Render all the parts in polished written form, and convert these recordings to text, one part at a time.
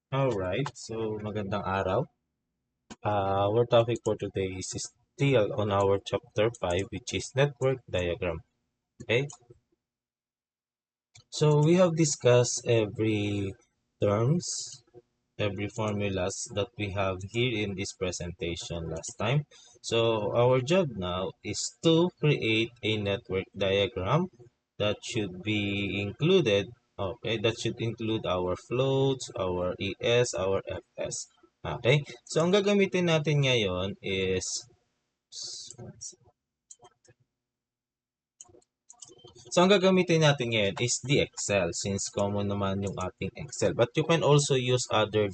Alright, so magandang araw. Our topic for today is still on our chapter 5, which is network diagram. Okay, so we have discussed every terms, every formulas that we have here in this presentation last time. So our job now is to create a network diagram that should be included. Okay, that should include our floats, our ES, our FS. Okay, so ang gagamitin natin ngayon is So, ang gagamitin natin ngayon is the Excel since common naman yung ating Excel. But you can also use other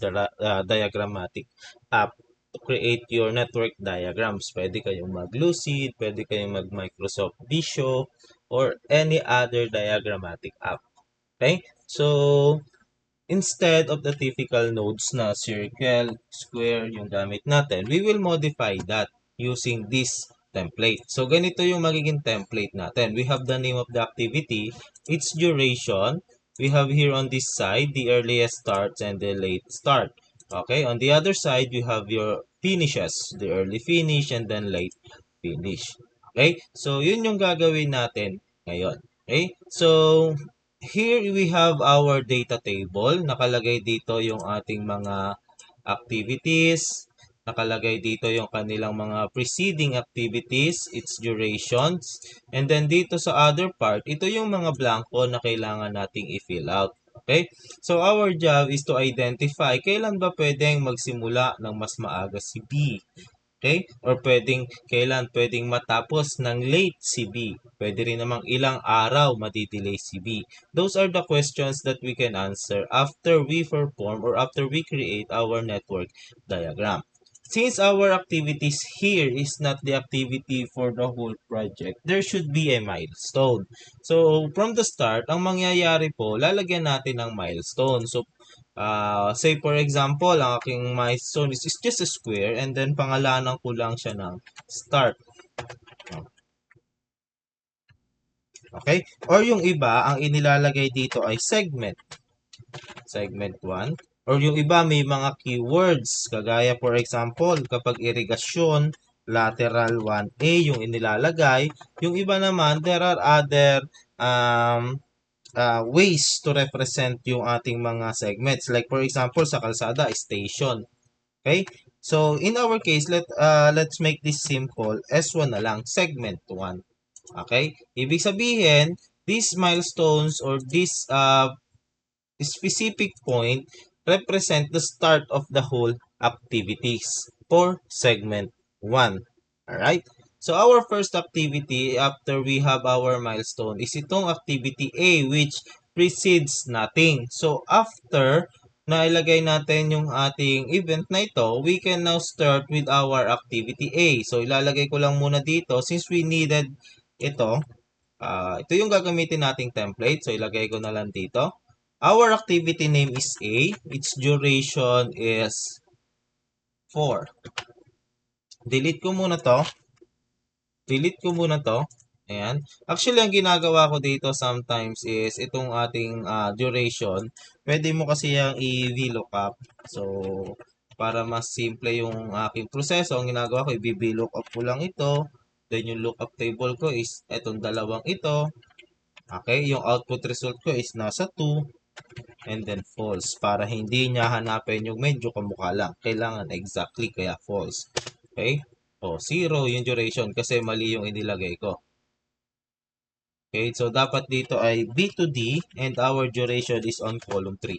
diagrammatic app to create your network diagrams. Pwede kayong mag-Lucid, pwede kayong mag-Microsoft Visio, or any other diagrammatic app. Okay? So, instead of the typical nodes na circle, square yung gamit natin, we will modify that using this template. So, ganito yung magiging template natin. We have the name of the activity, its duration. We have here on this side, the earliest starts and the late start. Okay, on the other side, you have your finishes, the early finish and then late finish. Okay, so yun yung gagawin natin ngayon. Okay, so here we have our data table. Nakalagay dito yung ating mga activities. Nakalagay dito yung kanilang mga preceding activities, its durations. And then dito sa other part, ito yung mga blanco na kailangan nating i-fill out. Okay? So our job is to identify kailan ba pwedeng magsimula ng mas maaga si B. Okay? Or kailan pwedeng matapos ng late si B. Pwede rin namang ilang araw madidelay si B. Those are the questions that we can answer after we perform or after we create our network diagram. Since our activities here is not the activity for the whole project, there should be a milestone. So, from the start, ang mangyayari po, lalagyan natin ng milestone. So, say for example, ang aking milestone is just a square and then pangalanan ko lang siya ng start. Okay? Or yung iba, ang inilalagay dito ay segment. Segment 1. Or yung iba may mga keywords. Kagaya for example, kapag irigasyon, lateral 1A yung inilalagay. Yung iba naman, there are other ways to represent yung ating mga segments. Like for example, sa kalsada, station. Okay? So, in our case, let's make this simple. S1 na lang, segment 1. Okay? Ibig sabihin, these milestones or this specific point represent the start of the whole activities for segment 1. Alright? So, our first activity after we have our milestone is itong activity A which precedes nothing. So, after na ilagay natin yung ating event na ito, we can now start with our activity A. So, ilalagay ko lang muna dito since we needed ito. Ito yung gagamitin nating template. So, ilagay ko na lang dito. Our activity name is A. Its duration is 4. Delete ko muna to. Delete ko muna to. Ayan. Actually, ang ginagawa ko dito sometimes is itong ating duration. Pwede mo kasi yung i-VLOOKUP. So, para mas simple yung aking proseso, ang ginagawa ko, i-VLOOKUP ko lang ito. Then, yung lookup table ko is itong dalawang ito. Okay, yung output result ko is nasa 2 and then false para hindi niya hanapin yung medyo kamukha lang. Kailangan exactly kaya false. Okay? O, 0 yung duration kasi mali yung inilagay ko. Okay, so dapat dito ay B to D and our duration is on column 3.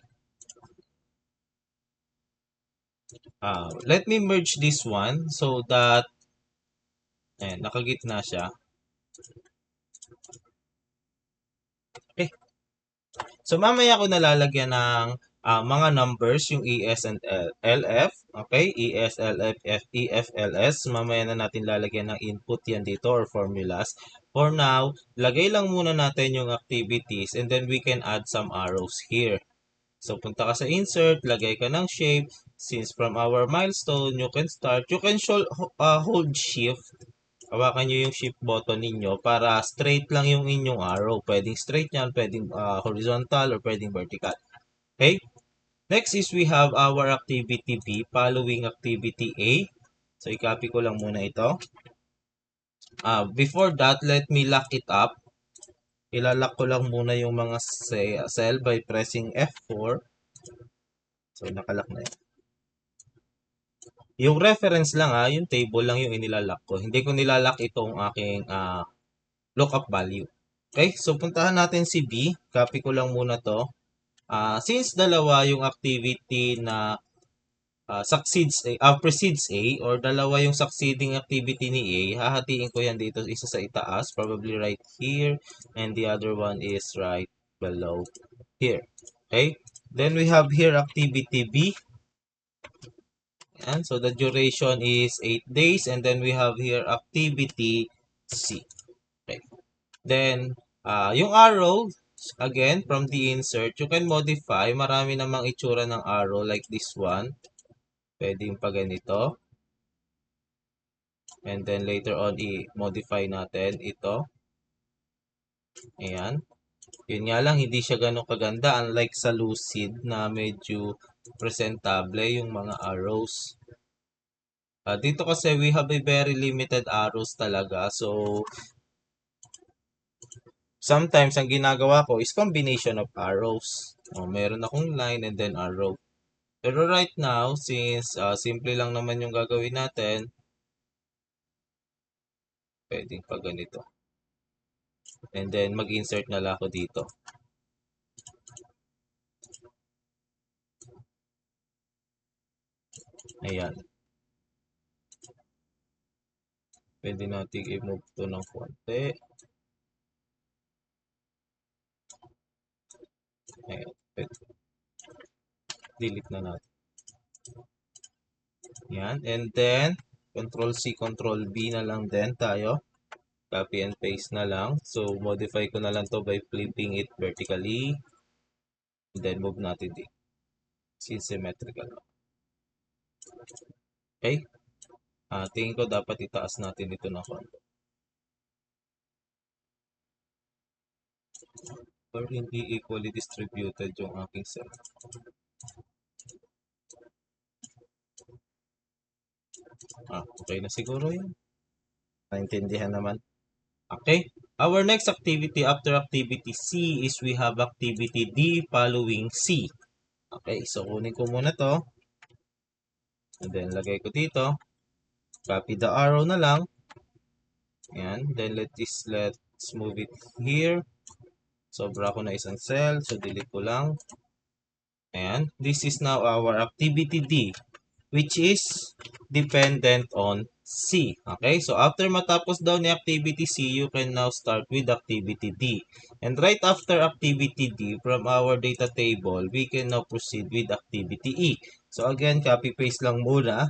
Let me merge this one so that nakagitna siya. Okay. So, mamaya ko nalalagyan ng mga numbers, yung ES and LF. Okay? ES, LF, EF, LS. Mamaya na natin lalagyan ng input yan dito or formulas. For now, lagay lang muna natin yung activities and then we can add some arrows here. So, punta ka sa insert, lagay ka ng shape. Since from our milestone, you can start. You can hold shift. Hawakan nyo yung shift button ninyo para straight lang yung inyong arrow. Pwedeng straight yan, pwedeng horizontal, or pwedeng vertical. Okay? Next is we have our activity B following activity A. So, i-copy ko lang muna ito. Before that, let me lock it up. Ilalock ko lang muna yung mga cell by pressing F4. So, nakalock na yun. Yung reference lang yung table lang yung inilalak ko. Hindi ko nilalak itong aking lookup value. Okay, so puntahan natin si B. Copy ko lang muna to. Since dalawa yung activity na precedes A or dalawa yung succeeding activity ni A, hahatiin ko yan dito, isa sa itaas, probably right here, and the other one is right below here. Okay? Then we have here activity B. And so the duration is 8 days, and then we have here activity C. Okay. Then, yung arrow, again, from the insert, you can modify. Marami namang itsura ng arrow like this one. Pwede yung pa ganito. And then later on, i-modify natin ito. Ayan. Yun nga lang, hindi siya ganun kaganda. Unlike sa Lucid na medyo presentable yung mga arrows. Dito kasi we have a very limited arrows talaga. So, sometimes ang ginagawa ko is combination of arrows. Meron akong line and then arrow. Pero right now, since simple lang naman yung gagawin natin, pwedeng pa ganito. And then, mag-insert na lang ako dito. Ayan. Pwede natin i-move to ng konti. Ayan. Pwede. Delete na natin. Ayan. And then, Control C, Control V na lang din tayo. Copy and paste na lang. So, modify ko na lang to by flipping it vertically. And then, move natin dito. Symmetrical. Okay? Tingin ko dapat itaas natin ito na konti. Or hindi equally distributed yung aking cell. Okay na siguro yun. Naintindihan naman. Okay. Our next activity after activity C is we have activity D following C. Okay. So, kunin ko muna to. And then, lagay ko dito. Copy the arrow na lang. Ayan. Then, let's move it here. Sobra ko na isang cell. So, delete ko lang. Ayan. This is now our activity D, which is dependent on C. Okay? So, after matapos daw ni activity C, you can now start with activity D. And right after activity D, from our data table, we can now proceed with activity E. So, again, copy-paste lang muna.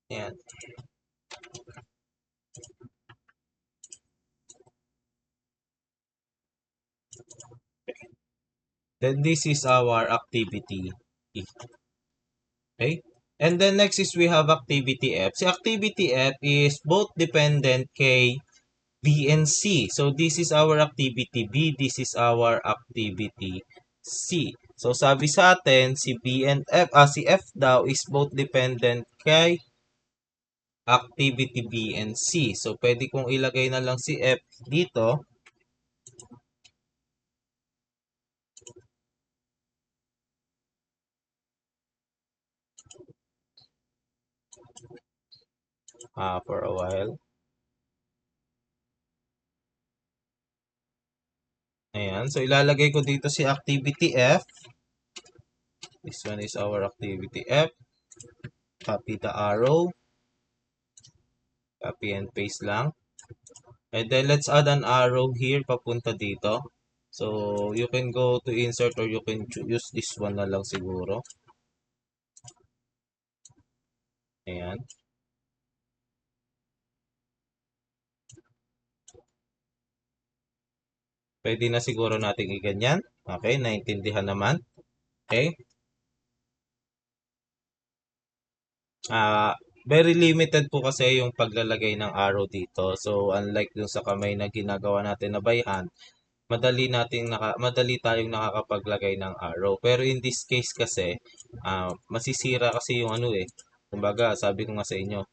Ayan. Then, this is our activity E. Okay? And then, next is we have activity F. Si activity F is both dependent kay B and C. So, this is our activity B. This is our activity C. So, sabi sa atin, si B and F, si F daw is both dependent kay activity B and C. So, pwede kong ilagay na lang si F dito. For a while. Ayan. So, ilalagay ko dito si activity F. This one is our activity F. Copy the arrow. Copy and paste lang. And then, let's add an arrow here papunta dito. So, you can go to insert or you can use this one na lang siguro. Ayan. Pwede na siguro natin iganyan. Okay, naintindihan naman. Okay. Very limited po kasi yung paglalagay ng arrow dito. So, unlike dun sa kamay na ginagawa natin na by hand, madali tayong nakakapaglagay ng arrow. Pero in this case kasi, masisira kasi yung ano eh. Kumbaga, sabi ko nga sa inyo,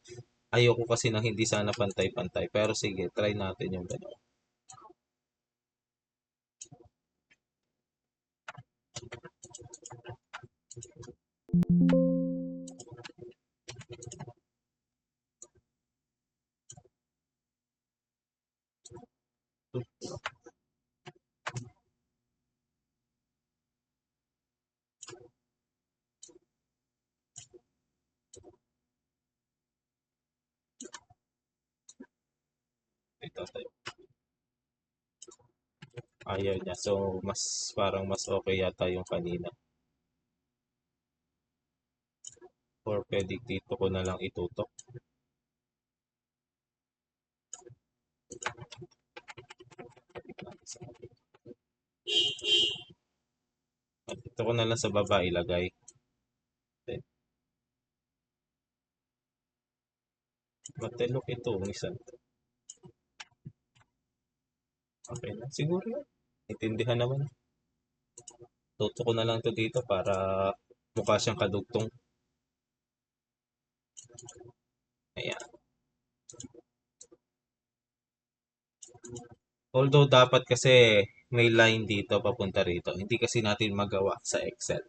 ayoko kasi ng hindi sana pantay-pantay. Pero sige, try natin yung gano'n. Ito, ayaw niya. So, parang mas okay yata yung kanina. Or pwede dito ko na lang itutok. At dito ko na lang sa baba ilagay. Then, matelok ito, minsan. Okay na. Siguro yan. Intindihan naman. Tutok ko na lang to dito para mukha siyang kadugtong. Ayan. Although dapat kasi may line dito papunta rito. Hindi kasi natin magawa sa Excel.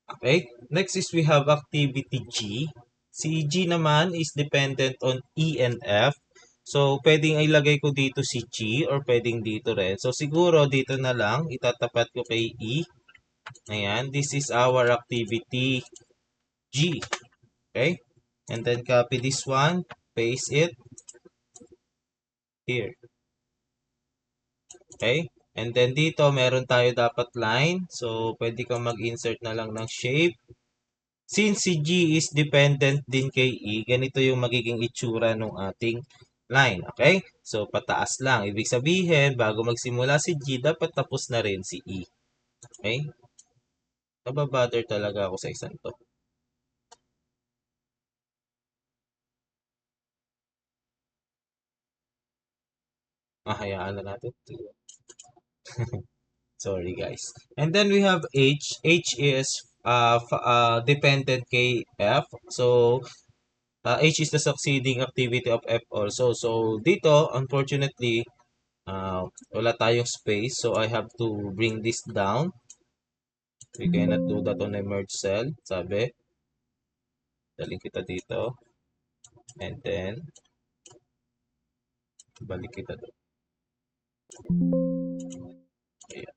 Okay? Next is we have activity G. Si G naman is dependent on E and F. So, pwedeng ilagay ko dito si G or pwedeng dito rin. So, siguro dito na lang, itatapat ko kay E. Ayan, this is our activity G. Okay? And then copy this one, paste it here. Okay? And then dito, meron tayo dapat line. So, pwede kang mag-insert na lang ng shape. Since si G is dependent din kay E, ganito yung magiging itsura ng ating line. Okay? So, pataas lang. Ibig sabihin, bago magsimula si G, dapat tapos na rin si E. Okay? Nababother talaga ako sa isang to. Hayaan na natin. Sorry guys. And then we have H. H is dependent kay F. So, H is the succeeding activity of F also. So, dito, unfortunately, wala tayong space. So, I have to bring this down. We cannot do that on a merge cell. Sabi, daling kita dito. And then, balik kita doon. Ayan.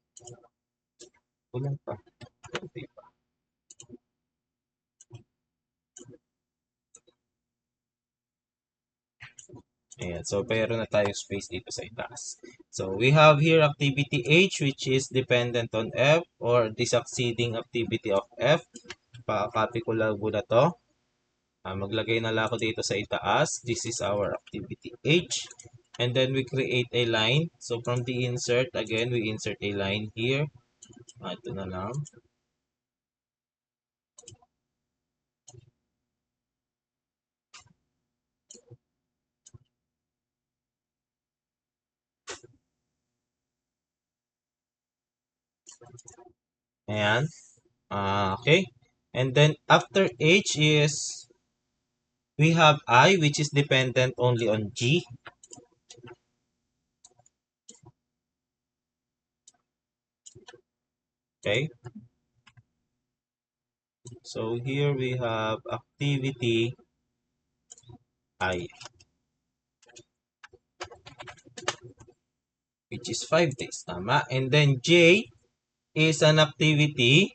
Kulang pa. Kunti pa. Ayan. So, pero na tayo space dito sa itaas. So, we have here activity H which is dependent on F or the succeeding activity of F. Pa-copy ko lang muna to. Maglagay na lang ako dito sa itaas. This is our activity H. And then we create a line. So, from the insert, again, we insert a line here. Ito na lang. Ayan. Okay. And then after H is we have I which is dependent only on G. Okay. So here we have activity I which is 5 days. Tama. And then J is an activity.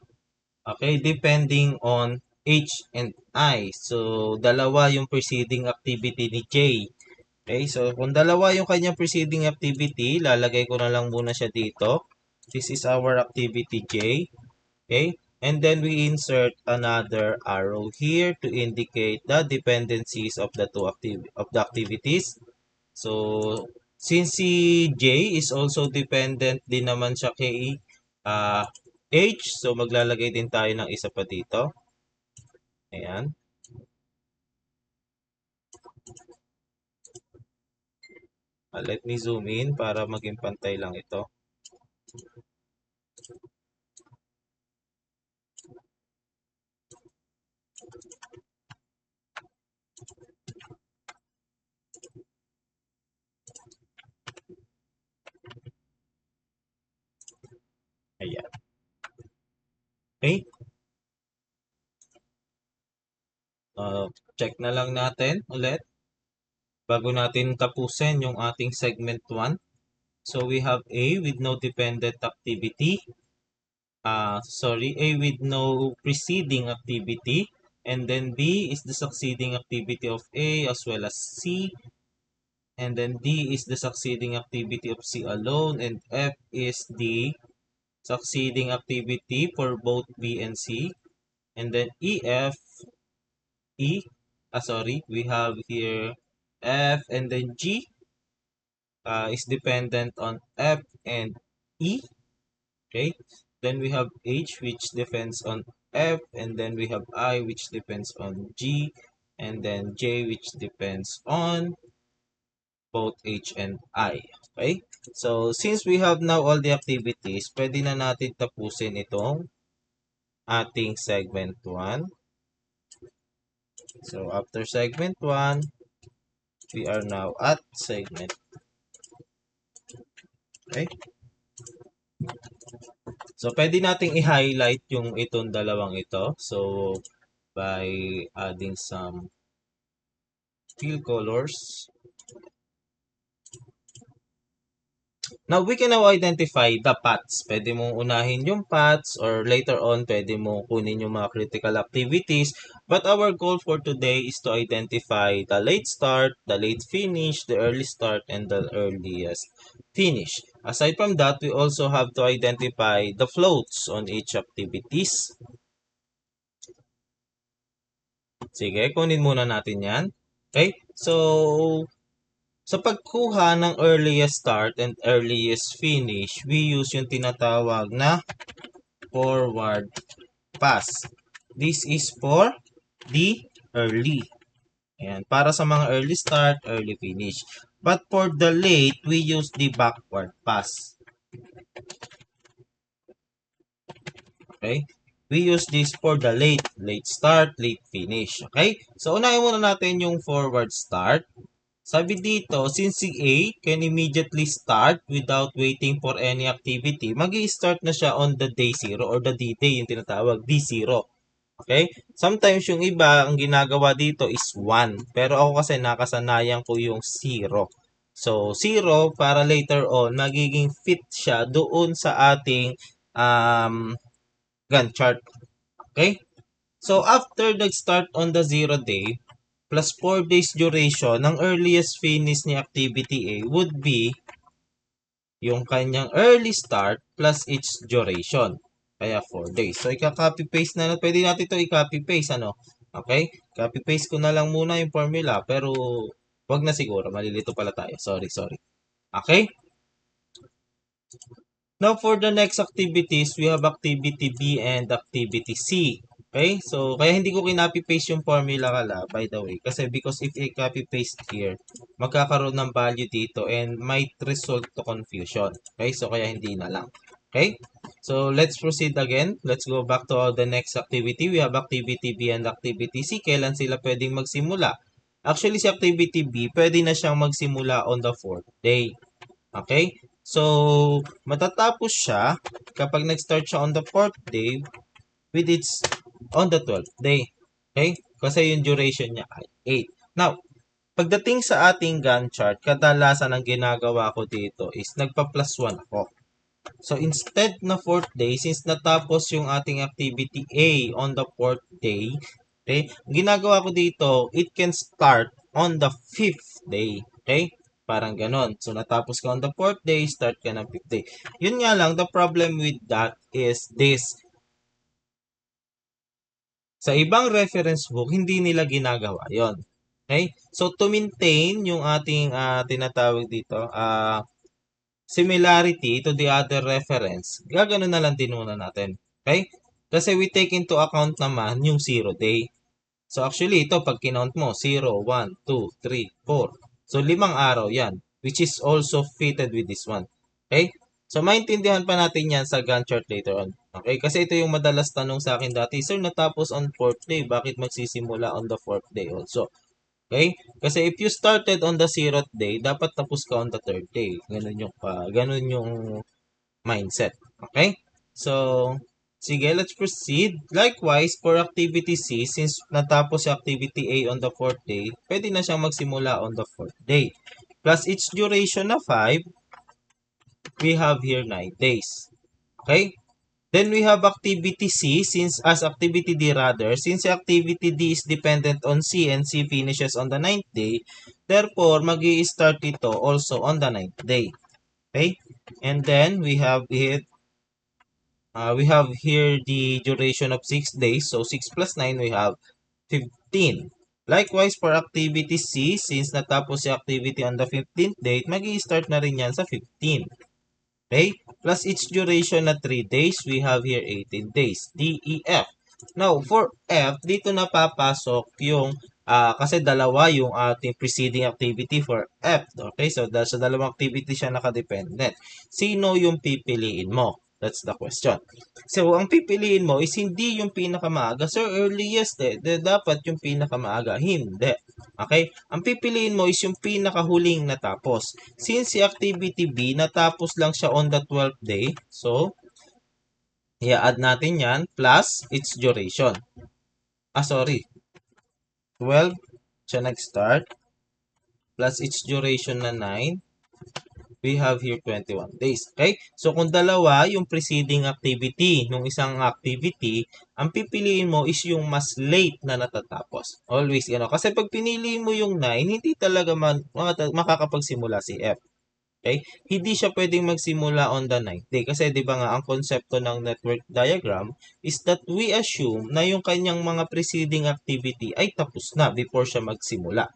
Okay. Depending on H and I. So dalawa yung preceding activity ni J. Okay, so kung dalawa yung kanyang preceding activity, lalagay ko na lang muna siya dito. This is our activity J. Okay, and then we insert another arrow here to indicate the dependencies of the activities. So, since si J is also dependent din naman siya kay H, so maglalagay din tayo ng isa pa dito. Ayan. Let me zoom in para maging pantay lang ito. Ayan. Okay? Uh, Check na lang natin ulit bago natin tapusin yung ating segment 1. So we have A with no dependent activity. A with no preceding activity. And then B is the succeeding activity of A as well as C. And then D is the succeeding activity of C alone. And F is the succeeding activity for both B and C. And then we have here F, and then G is dependent on F and E. Okay. Then we have H, which depends on F, and then we have I, which depends on G, and then J, which depends on both H and I. Okay? So, since we have now all the activities, pwede na natin tapusin itong ating segment 1. So, after segment 1, we are now at segment. Okay? So, pwede nating i-highlight yung itong dalawang ito. So, by adding some fill colors. Now, we can now identify the paths. Pwede mong unahin yung paths or later on, pwede mong kunin yung mga critical activities. But our goal for today is to identify the late start, the late finish, the early start, and the earliest finish. Aside from that, we also have to identify the floats on each activities. Sige, kunin muna natin yan. Okay? So, sa pagkuha ng earliest start and earliest finish, we use yung tinatawag na forward pass. This is for the early. Ayan, para sa mga early start, early finish. But for the late, we use the backward pass. Okay? We use this for the late start, late finish. Okay? So, unahin muna natin yung forward start. Sabi dito, since si A can immediately start without waiting for any activity, mag-i-start na siya on the day 0 or the D-day, yung tinatawag, D0. Okay? Sometimes yung iba, ang ginagawa dito is 1. Pero ako kasi nakasanayan ko yung 0. So, 0 para later on, magiging fit siya doon sa ating Gantt chart. Okay? So, after nag-start on the 0 day, plus 4 days duration, ang earliest finish ni activity A would be yung kanyang early start plus its duration. Kaya 4 days. So, ika-copy paste na. Pwede natin ito i-copy paste. Ano? Okay? Copy paste ko na lang muna yung formula. Pero, wag na siguro. Malilito pala tayo. Sorry. Okay? Now, for the next activities, we have activity B and activity C. Okay? So, kaya hindi ko kinopy-paste yung formula by the way. Kasi because if I copy-paste here, magkakaroon ng value dito and might result to confusion. Okay? So, kaya hindi na lang. Okay? So, let's proceed again. Let's go back to the next activity. We have activity B and activity C. Kailan sila pwedeng magsimula? Actually, si activity B, pwede na siyang magsimula on the 4th day. Okay? So, matatapos siya kapag nag-start siya on the 4th day with its on the 12th day. Okay? Kasi yung duration niya ay 8. Now, pagdating sa ating Gantt chart, kadalasan ang ginagawa ko dito is nagpa-plus 1 ako. So, instead na 4th day, since natapos yung ating activity A on the 4th day, okay, ginagawa ko dito, it can start on the 5th day. Okay? Parang ganon. So, natapos ka on the 4th day, start ka ng 5th day. Yun nga lang, the problem with that is this. Sa ibang reference book, hindi nila ginagawa yon. Okay? So, to maintain yung ating tinatawag dito, similarity to the other reference, gagano na lang din muna natin. Okay? Kasi we take into account naman yung 0 day. So, actually, ito, pag kinount mo, 0, 1, 2, 3, 4. So, 5 araw yan, which is also fitted with this one. Okay? So, maintindihan pa natin yan sa Gantt chart later on. Okay? Kasi ito yung madalas tanong sa akin dati, Sir, natapos on 4th day, bakit magsisimula on the 4th day also? Okay? Kasi if you started on the 0th day, dapat tapos ka on the 3rd day. Ganun yung mindset. Okay? So, sige, let's proceed. Likewise, for activity C, since natapos si activity A on the 4th day, pwede na siyang magsimula on the 4th day. Plus its duration na 5, we have here 9 days. Okay? Then we have activity C, since as activity D rather, since activity D is dependent on C and C finishes on the 9th day, therefore, start ito also on the 9th day. Okay? And then we have here the duration of 6 days. So 6 plus 9, we have 15. Likewise, for activity C, since natapos si activity on the 15th date, start na rin yan sa 15. Okay? Plus its duration na 3 days, we have here 18 days. D, E, F. Now, for F, dito na papasok yung, kasi dalawa yung ating preceding activity for F. Okay? So, sa dalawang activity siya nakadependent. Sino yung pipiliin mo? That's the question. So, ang pipiliin mo is hindi yung pinakamaaga. Sir, earliest dapat yung pinakamaaga. Hindi. Okay? Ang pipiliin mo is yung pinakahuling natapos. Since si activity B, natapos lang siya on the 12th day. So, i-add natin yan plus its duration. Sorry. 12 siya nag-start plus its duration na 9. We have here 21 days. Okay? So, kung dalawa yung preceding activity nung isang activity, ang pipiliin mo is yung mas late na natatapos. Always, kasi pag pinili mo yung 9, hindi talaga makakapagsimula si F. Okay? Hindi siya pwedeng magsimula on the 9th day. Kasi di ba nga, ang konsepto ng network diagram is that we assume na yung kanyang mga preceding activity ay tapos na before siya magsimula.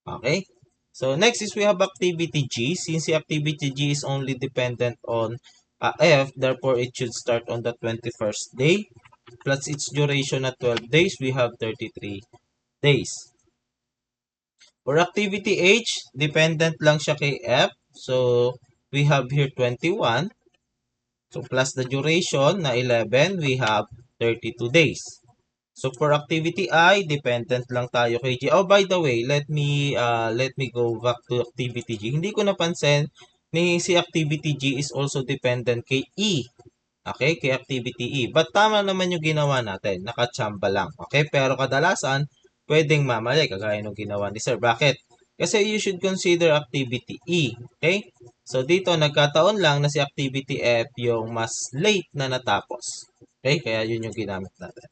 Okay? So, next is we have activity G. Since the activity G is only dependent on F, therefore it should start on the 21st day. Plus its duration at 12 days, we have 33 days. For activity H, dependent lang siya kay F. So, we have here 21. So, plus the duration na 11, we have 32 days. So, for activity I, dependent lang tayo kay G. Oh, by the way, let me go back to activity G. Hindi ko napansin ni si activity G is also dependent kay E. Okay, kay activity E. But tama naman yung ginawa natin. Nakachamba lang. Okay, pero kadalasan, pwedeng mamali, kagaya ng ginawa ni Sir. Bakit? Kasi you should consider activity E. Okay? So, dito, nagkataon lang na si activity F yung mas late na natapos. Okay? Kaya yun yung ginamit natin.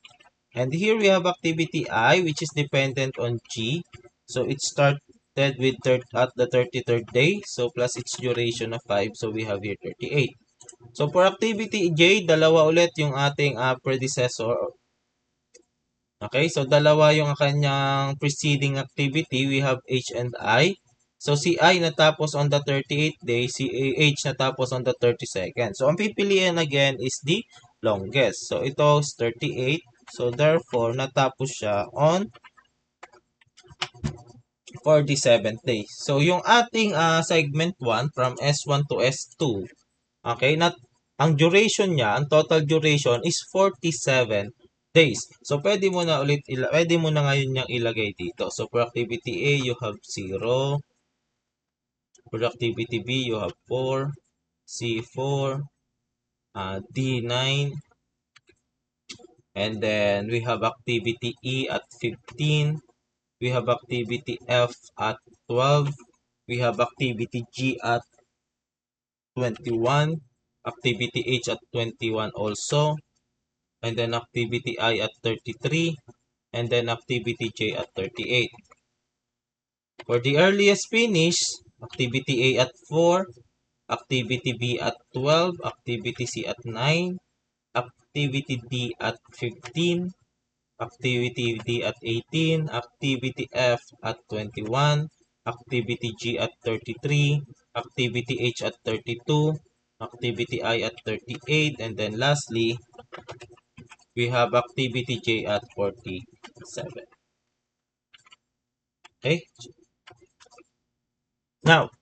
And here we have activity I, which is dependent on G. So, it started with at the 33rd day. So, plus its duration of 5. So, we have here 38. So, for activity J, dalawa ulit yung ating predecessor. Okay, so dalawa yung kanyang preceding activity. We have H and I. So, si I natapos on the 38th day, si H natapos on the 32nd. So, ang pipiliin again is the longest. So, ito is 38. So, therefore, natapos siya on 47th day. So, yung ating segment 1 from S1 to S2, okay, ang duration niya, ang total duration is 47 days. So, pwede mo na ngayon niyang ilagay dito. So, for activity A, you have 0. For activity B, you have 4. C, 4. D, 9. And then, we have activity E at 15. We have activity F at 12. We have activity G at 21. Activity H at 21 also. And then activity I at 33, and then activity J at 38. For the earliest finish, activity A at 4, activity B at 12, activity C at 9, activity D at 15, activity D at 18, activity F at 21, activity G at 33, activity H at 32, activity I at 38, and then lastly, we have activity J at 47. Okay? Now,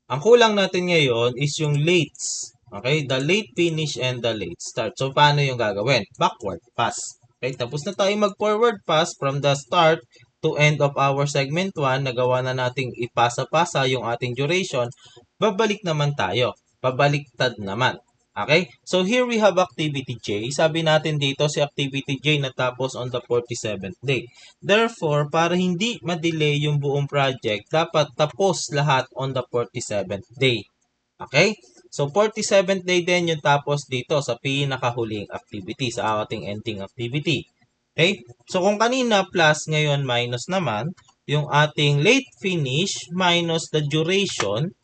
Ang kulang natin ngayon is yung lates. Okay? The late finish and the late start. So, paano yung gagawin? Backward pass. Okay? Tapos na tayo mag-forward pass from the start to end of our segment 1. Nagawa na nating ipasa-pasa yung ating duration. Babalik naman tayo. Babaliktad naman. Okay? So, here we have activity J. Sabi natin dito si activity J natapos on the 47th day. Therefore, para hindi ma-delay yung buong project, dapat tapos lahat on the 47th day. Okay? So, 47th day din yung tapos dito sa pinakahuling activity, sa ating ending activity. Okay? So, kung kanina plus, ngayon minus naman, yung ating late finish minus the duration,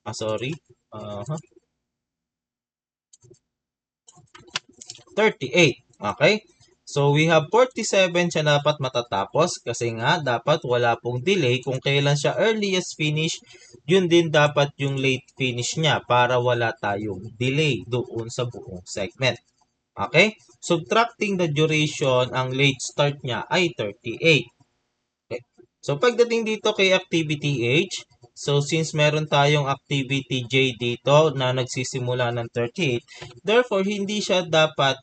sorry, uh, 38. Okay? So, we have 47 siya dapat matatapos kasi nga dapat wala pong delay. Kung kailan siya earliest finish, yun din dapat yung late finish niya para wala tayong delay doon sa buong segment. Okay? Subtracting the duration, ang late start niya ay 38. Okay. So, pagdating dito kay activity H, so since meron tayong activity J dito na nagsisimula ng 38, therefore, hindi siya dapat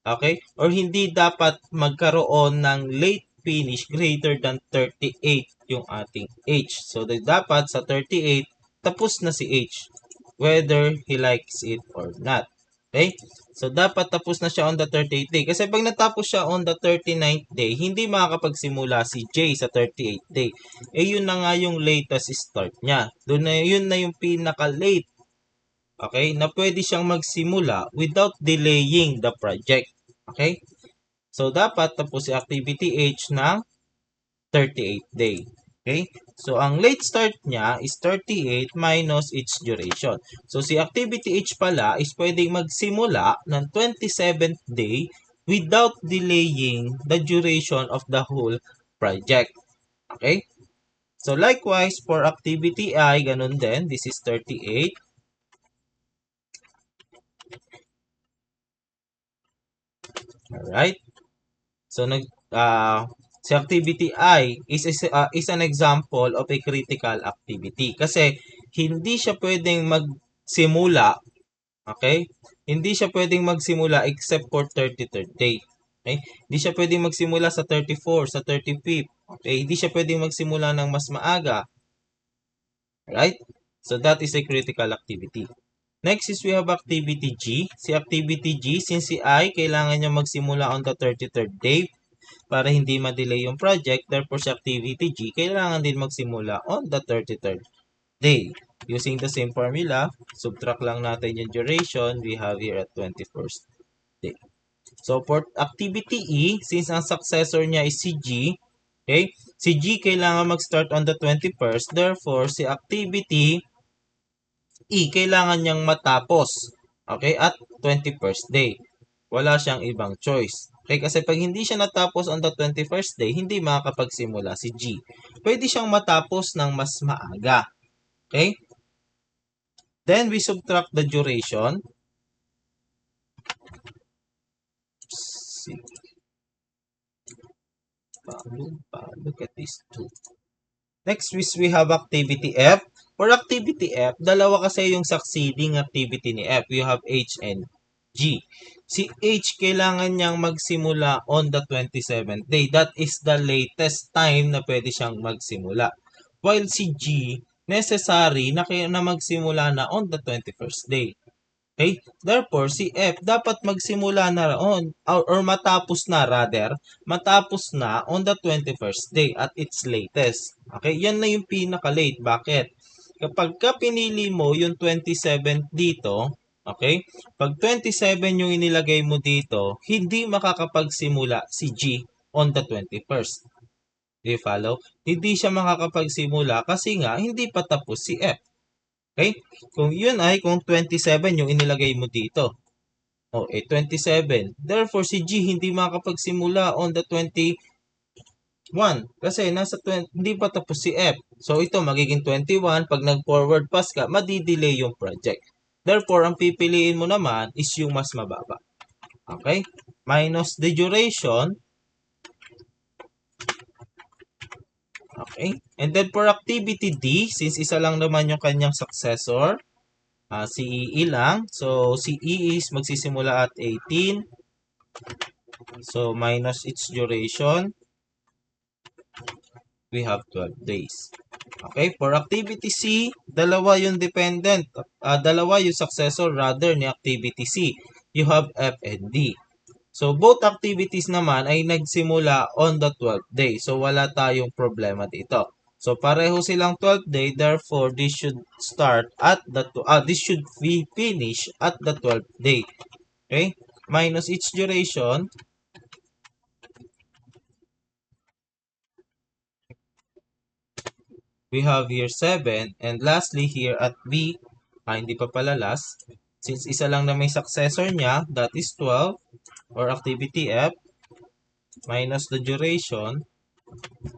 okay? Or hindi dapat magkaroon ng late finish greater than 38 yung ating H. So, dapat sa 38, tapos na si H. Whether he likes it or not. Okay? So, dapat tapos na siya on the 38th day. Kasi pag natapos siya on the 39th day, hindi makakapagsimula si J sa 38th day. Eh, yun na nga yung latest start niya. Doon na yun na yung pinaka-late. Okay? Na pwede siyang magsimula without delaying the project. Okay? So, dapat tapos si activity H ng 38th day. Okay? So, ang late start niya is 38 minus its duration. So, si activity H pala is pwedeng magsimula ng 27th day without delaying the duration of the whole project. Okay? So, likewise, for activity I, ganun din. This is 38. Alright? So, si activity I is an example of a critical activity. Kasi, hindi siya pwedeng magsimula, okay? Hindi siya pwedeng magsimula except for 33rd day. Okay? Hindi siya pwedeng magsimula sa 34, sa 35th. Okay? Hindi siya pwedeng magsimula ng mas maaga. Right? So, that is a critical activity. Next is we have activity G. Si activity G, since si I, kailangan niya magsimula on the 33rd day para hindi ma-delay yung project. Therefore, si activity G, kailangan din magsimula on the 33rd day. Using the same formula, subtract lang natin yung duration. We have here at 21st day. So, for activity E, since ang successor niya is si G, okay, si G kailangan mag-start on the 21st. Therefore, si activity kailangan niyang matapos, okay, at 21st day. Wala siyang ibang choice. Okay, kasi pag hindi siya natapos on the 21st day, hindi makakapagsimula si G. Pwede siyang matapos ng mas maaga. Okay? Then, we subtract the duration. See. Look at these two. Next is we have activity F. For activity F, dalawa kasi yung succeeding activity ni F. You have H and G. Si H, kailangan niyang magsimula on the 27th day. That is the latest time na pwede siyang magsimula. While si G, necessary na magsimula na on the 21st day. Okay? Therefore, si F dapat magsimula na or matapos na rather, matapos na on the 21st day at its latest. Okay? Yan na yung pinaka-late. Bakit? Kapag ka pinili mo yung 27 dito, okay? Pag 27 yung inilagay mo dito, hindi makakapagsimula si G on the 21st. Do you follow? Hindi siya makakapagsimula kasi nga hindi pa tapos si F. Okay? Kung yun ay kung 27 yung inilagay mo dito. O, 27. Therefore, si G hindi makakapagsimula on the 21 kasi nasa 20, hindi pa tapos si F. So, ito magiging 21. Pag nag-forward pass ka, madidelay yung project. Therefore, ang pipiliin mo naman is yung mas mababa. Okay? Minus the duration. Okay? And then for activity D, since isa lang naman yung kanyang successor, si EE lang. So, si E is magsisimula at 18. So, minus its duration, we have 12 days. Okay? For activity C, dalawa yung dependent. Dalawa yung successor rather ni activity C. You have F and D. So, both activities naman ay nagsimula on the 12th day. So, wala tayong problema dito. So, pareho silang 12th day. Therefore, this should be finish at the 12th day. Okay? Minus its duration. We have here 7. And lastly, here at B, hindi pa pala last. Since isa lang na may successor niya, that is 12. Or activity F, minus the duration,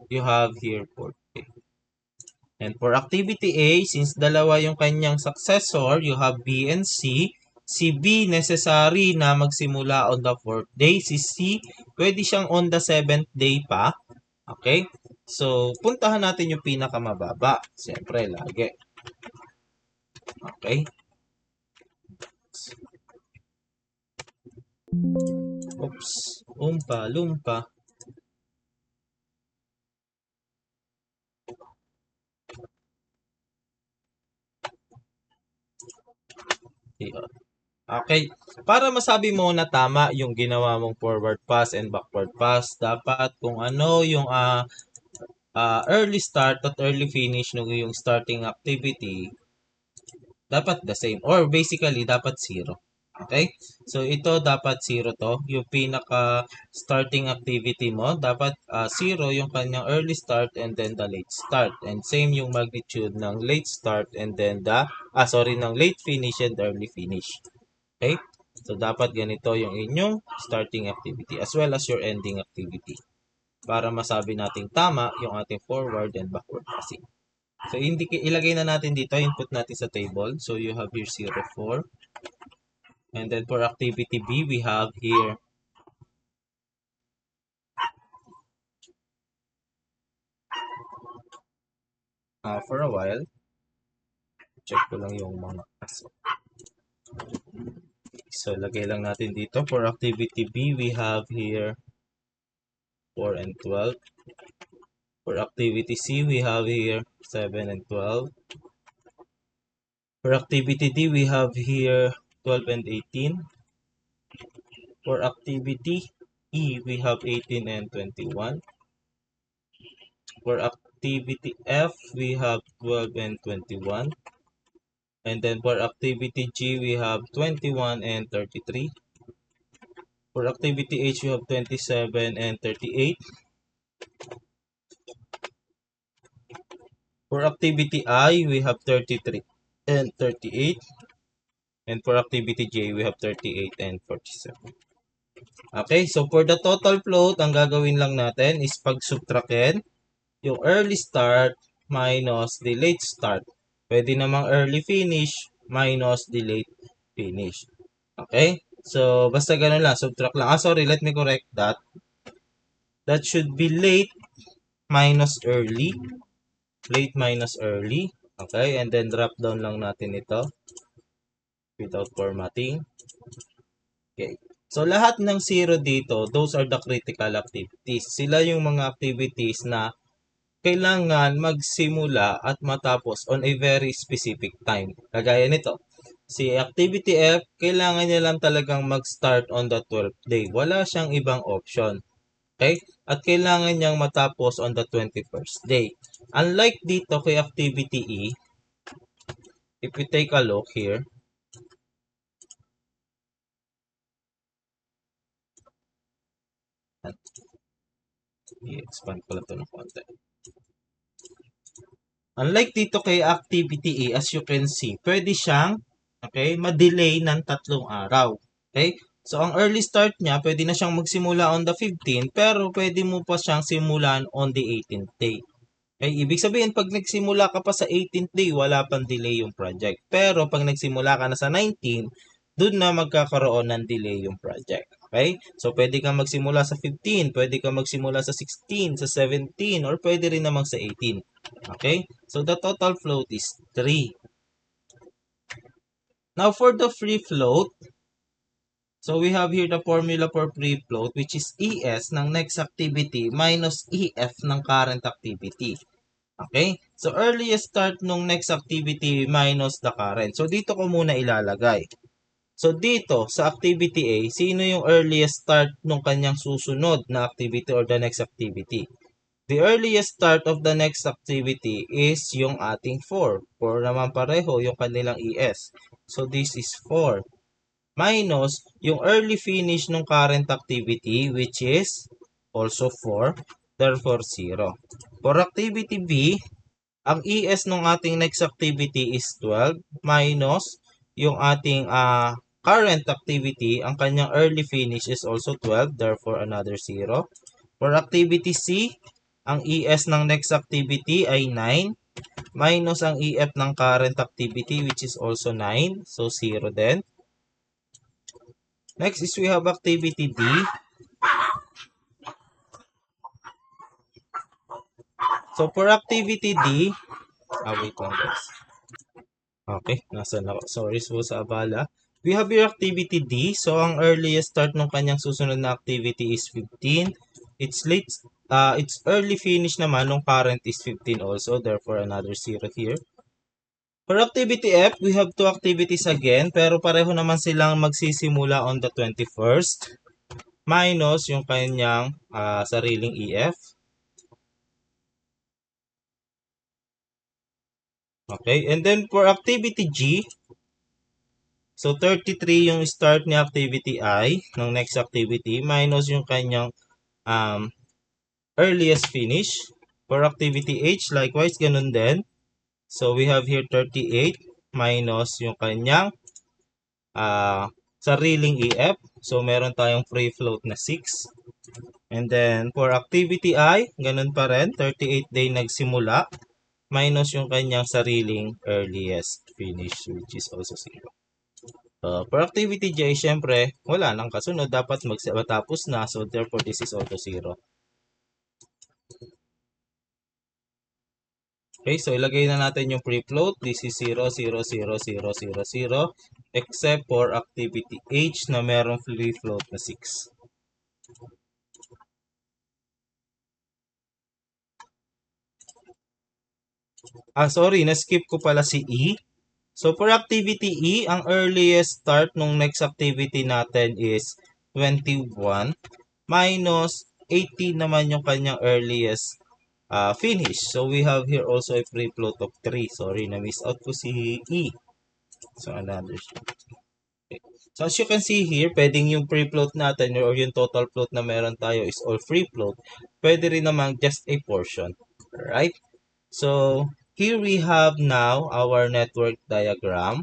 you have here 40. And for activity A, since dalawa yung kanyang successor, you have B and C. Si B, necessary na magsimula on the 4th day. Si C, pwede siyang on the 7th day pa. Okay? So, puntahan natin yung pinakamababa. Siyempre, lagi. Okay? Oops. Lumpa. Okay. Para masabi mo na tama yung ginawa mong forward pass and backward pass, dapat kung ano yung early start at early finish ng yung starting activity, dapat the same. Or basically, dapat 0. Okay? So, ito dapat 0 to. Yung pinaka starting activity mo, dapat 0 yung kanyang early start and then the late start. And same yung magnitude ng late start and then ng late finish and early finish. Okay? So, dapat ganito yung inyong starting activity as well as your ending activity para masabi nating tama yung ating forward and backward passing. So, ilagay na natin dito, input natin sa table. So, you have here 0, 4. And then for activity B, we have here for a while. Check ko lang yung mga aso. So, lagay lang natin dito. For activity B, we have here 4 and 12. For activity C, we have here 7 and 12. For activity D, we have here 12 and 18. For activity E, we have 18 and 21. For activity F, we have 12 and 21. And then for activity G, we have 21 and 33. For activity H, we have 27 and 38. For activity I, we have 33 and 38. And for activity J, we have 38 and 47. Okay, so for the total float, ang gagawin lang natin is pag-subtractin yung early start minus the late start. Pwede namang early finish minus the late finish. Okay? So, basta ganun lang. Subtract lang. Sorry, let me correct that. That should be late minus early. Late minus early. Okay? And then drop down lang natin ito without formatting. Okay. So, lahat ng 0 dito, those are the critical activities. Sila yung mga activities na kailangan magsimula at matapos on a very specific time. Kagaya nito. Si activity F, kailangan niya lang talagang mag-start on the 12th day. Wala siyang ibang option. Okay? At kailangan niyang matapos on the 21st day. Unlike dito kay activity E, if we take a look here, i-expand ko lang ito ng konti. Unlike dito kay activity E, as you can see, pwede siyang ma-delay ng 3 araw. Okay? So, ang early start niya, pwede na siyang magsimula on the 15th, pero pwede mo pa siyang simulan on the 18th day. Okay? Ibig sabihin, pag nagsimula ka pa sa 18th day, wala pang delay yung project. Pero, pag nagsimula ka na sa 19th, dun na magkakaroon ng delay yung project. Okay? So, pwede kang magsimula sa 15, pwede kang magsimula sa 16, sa 17, or pwede rin namang sa 18. Okay? So, the total float is 3. Now, for the free float, so we have here the formula for free float, which is ES ng next activity minus EF ng current activity. Okay? So, earliest start nung next activity minus the current. So, dito ko muna ilalagay. So, dito sa activity A, sino yung earliest start nung kanyang susunod na activity or the next activity? The earliest start of the next activity is yung ating 4. 4 naman pareho yung kanilang ES. So, this is 4. Minus yung early finish ng current activity, which is also 4. Therefore, 0. For activity B, ang ES ng ating next activity is 12 minus yung ating current activity, ang kanyang early finish is also 12, therefore another 0. For activity C, ang ES ng next activity ay 9 minus ang EF ng current activity, which is also 9, so 0 din. Next is we have activity D. So for activity D, wait lang guys. Okay, nasa na sorry po sa abala. We have your activity D. So, ang earliest start ng kanyang susunod na activity is 15. Its early finish naman nung current is 15 also. Therefore, another 0 here. For activity F, we have two activities again. Pero pareho naman silang magsisimula on the 21st. Minus yung kanyang sariling EF. Okay, and then for activity G, so 33 yung start ni activity I ng next activity minus yung kanyang um, earliest finish. For activity H, likewise, ganun din. So we have here 38 minus yung kanyang sariling EF. So meron tayong free float na 6. And then for activity I, ganun pa rin, 38 day nagsimula minus yung kanyang sariling earliest finish, which is also 0. For activity J, syempre, wala nang kasunod. Dapat matapos na. So, therefore, this is also 0. Okay, so ilagay na natin yung free float. This is 0, 0, 0, 0, 0, 0. Except for activity H na merong free float na 6. Sorry, na-skip ko pala si E. So, for activity E, ang earliest start nung next activity natin is 21 minus 18 naman yung kanyang earliest finish. So, we have here also a free float of 3. Sorry, na-miss out ko si E. So, another. Okay. So, as you can see here, pwedeng yung free float natin or yung total float na meron tayo is all free float. Pwede rin namang just a portion. Right? So, here we have now our network diagram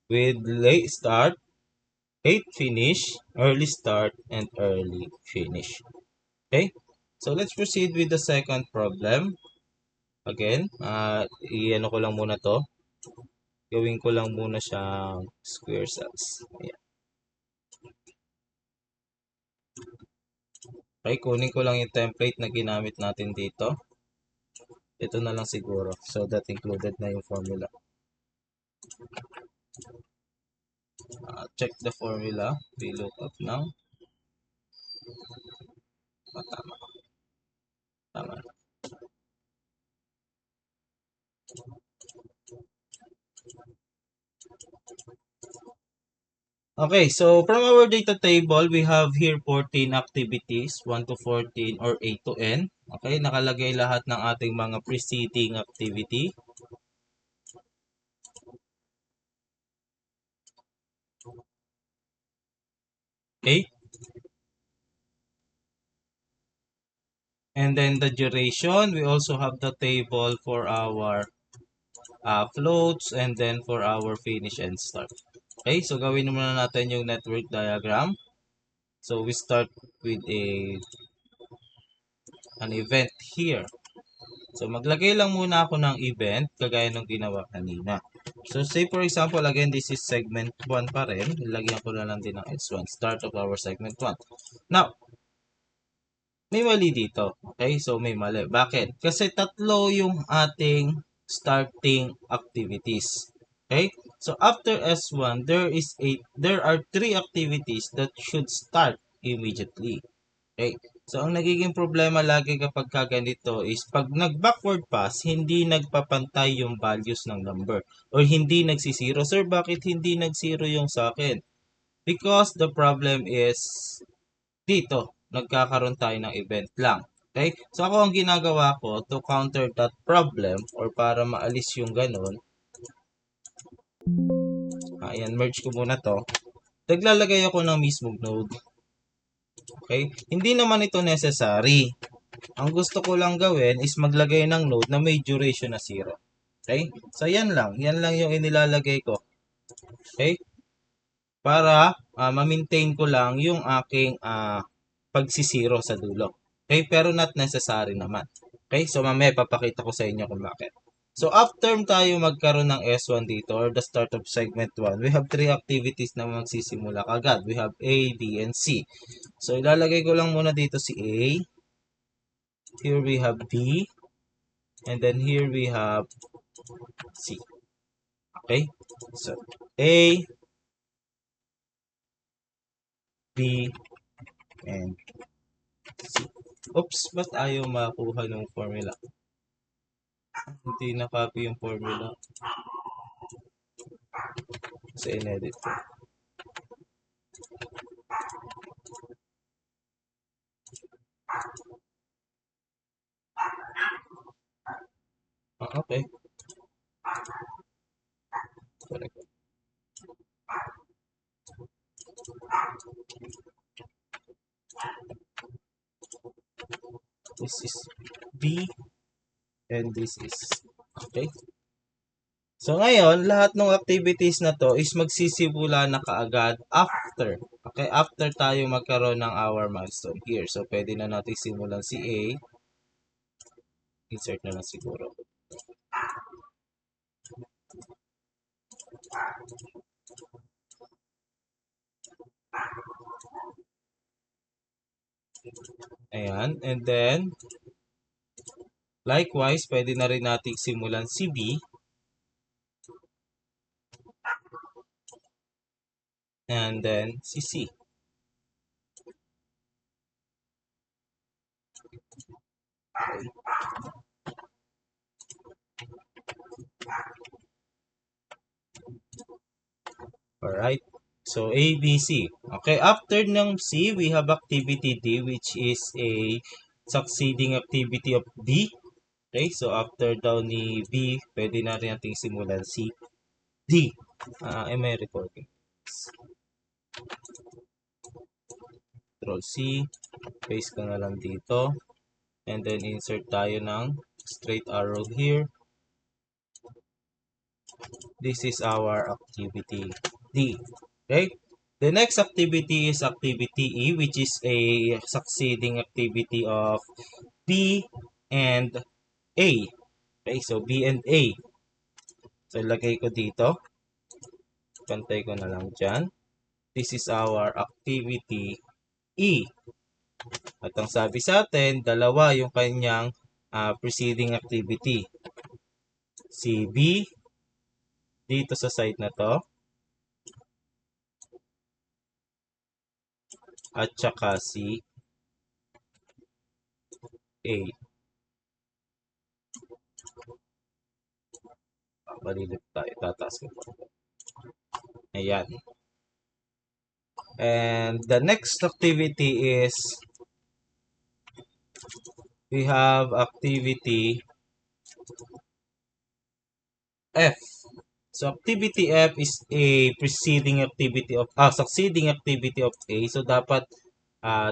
with late start, late finish, early start, and early finish. Okay? So, let's proceed with the second problem. Again, i-ano ko lang muna to. Gawin ko lang muna siyang square cells. Ayan. Okay, kunin ko lang yung template na ginamit natin dito. Ito na lang siguro. So that included na yung formula. Check the formula. We look up now. Tama. Tama. Okay, so from our data table, we have here 14 activities, 1 to 14 or 8 to n. Okay, nakalagay lahat ng ating mga preceding activity. Okay. And then the duration, we also have the table for our floats and then for our finish and start. Okay, so gawin muna natin yung network diagram. So we start with an event here. So, maglagay lang muna ako ng event, kagaya ng ginawa kanina. So, say for example, again, this is segment 1 pa rin. Lagyan ko na lang din ng S1, start of our segment 1. Now, may mali dito. Okay? So, may mali. Bakit? Kasi tatlo yung ating starting activities. Okay? So, after S1, there are 3 activities that should start immediately. Okay? So, ang nagiging problema lagi kapag ganito is pag nag-backward pass, hindi nagpapantay yung values ng number or hindi nagsisiro. Sir, bakit hindi nagsiro yung sa akin? Because the problem is dito, nagkakaroon tayo ng event lang. Okay? So, ako ang ginagawa ko to counter that problem or para maalis yung ganun, ayan, merge ko muna to. Naglalagay ako ng mismong node. Okay? Hindi naman ito necessary. Ang gusto ko lang gawin is maglagay ng node na may duration na 0. Okay? So, yan lang. Yan lang yung inilalagay ko. Okay? Para ma-maintain ko lang yung aking pagsisiro sa dulo. Okay? Pero not necessary naman. Okay? So, mamaya papakita ko sa inyo kung bakit. So, after tayo magkaroon ng S1 dito or the start of segment 1, we have 3 activities na magsisimula kagad. We have A, B, and C. So, ilalagay ko lang muna dito si A. Here we have B. And then here we have C. Okay? So, A, B, and C. Oops, ba't ayaw makuha ng formula? Hindi na-copy yung formula. So, in-edit ko. Okay. Correct. This is B, and this is okay. So, ngayon, lahat ng activities na to is magsisimula na kaagad after. Okay, after tayo magkaroon ng our milestone here. So, pwede na natin simulan si A. Insert na lang siguro. Ayan, and then, likewise, pwede na rin natin simulan si B. And then, si C. Okay. Alright. So, A, B, C. Okay, after ng C, we have activity D, which is a succeeding activity of B. Okay, so after daw ni B, pwede na rin natin simulan si D. Am I recording? Control C, paste ko na lang dito. And then insert tayo ng straight arrow here. This is our activity D. Okay? The next activity is activity E, which is a succeeding activity of B and A. Okay, so B and A. So, ilagay ko dito. Pantay ko na lang dyan. This is our activity E. At ang sabi sa atin, dalawa yung kanyang preceding activity. Si B, dito sa side na to. At saka si A. Malilip tayo. Tataas ko po. Ayan. And the next activity is we have activity F. So activity F is a preceding activity of succeeding activity of A. So dapat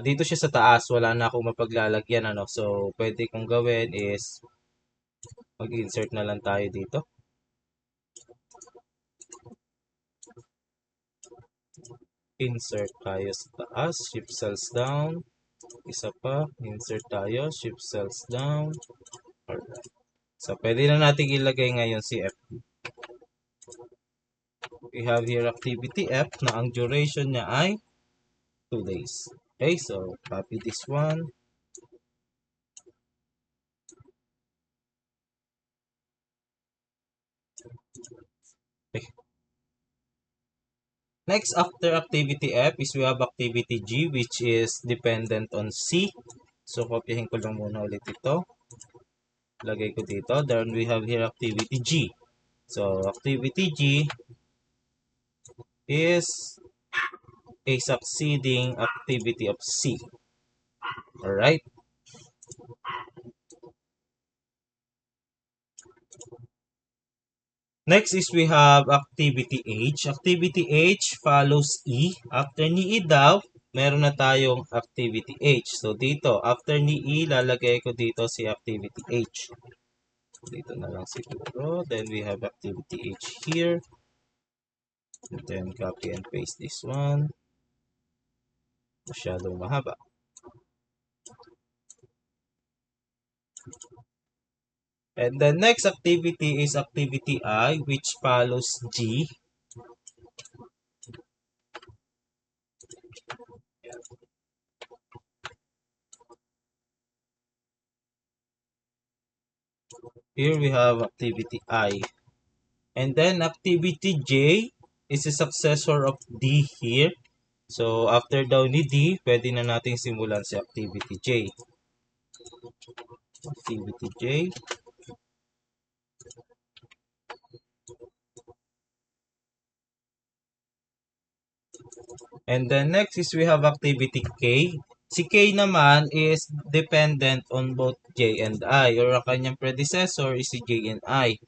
dito siya sa taas, wala na akong mapaglalagyan ano. So pwede kong gawin is mag-insert na lang tayo dito. Insert tayo sa taas, shift cells down. Isa pa, insert tayo, shift cells down. Alright. So, pwede na natin ilagay ngayon si F. We have here activity F na ang duration niya ay 2 days. Okay, so copy this one. Okay. Next, after activity F is we have activity G which is dependent on C. So, kopyahin ko lang muna ulit ito. Lagay ko dito. Then, we have here activity G. So, activity G is a succeeding activity of C. Alright? Next is we have activity H. Activity H follows E. After ni E daw, meron na tayong activity H. So, dito, after ni E, lalagay ko dito si activity H. Dito na lang siguro. Then, we have activity H here. And then, copy and paste this one. Masyadong mahaba. And the next activity is activity I, which follows G. Here we have activity I. And then activity J is a successor of D here. So, after daw ni D, pwede na nating simulan si activity J. Activity J. And then next is we have activity K. Si K naman is dependent on both J and I, or ang kanyang predecessor is si J and I.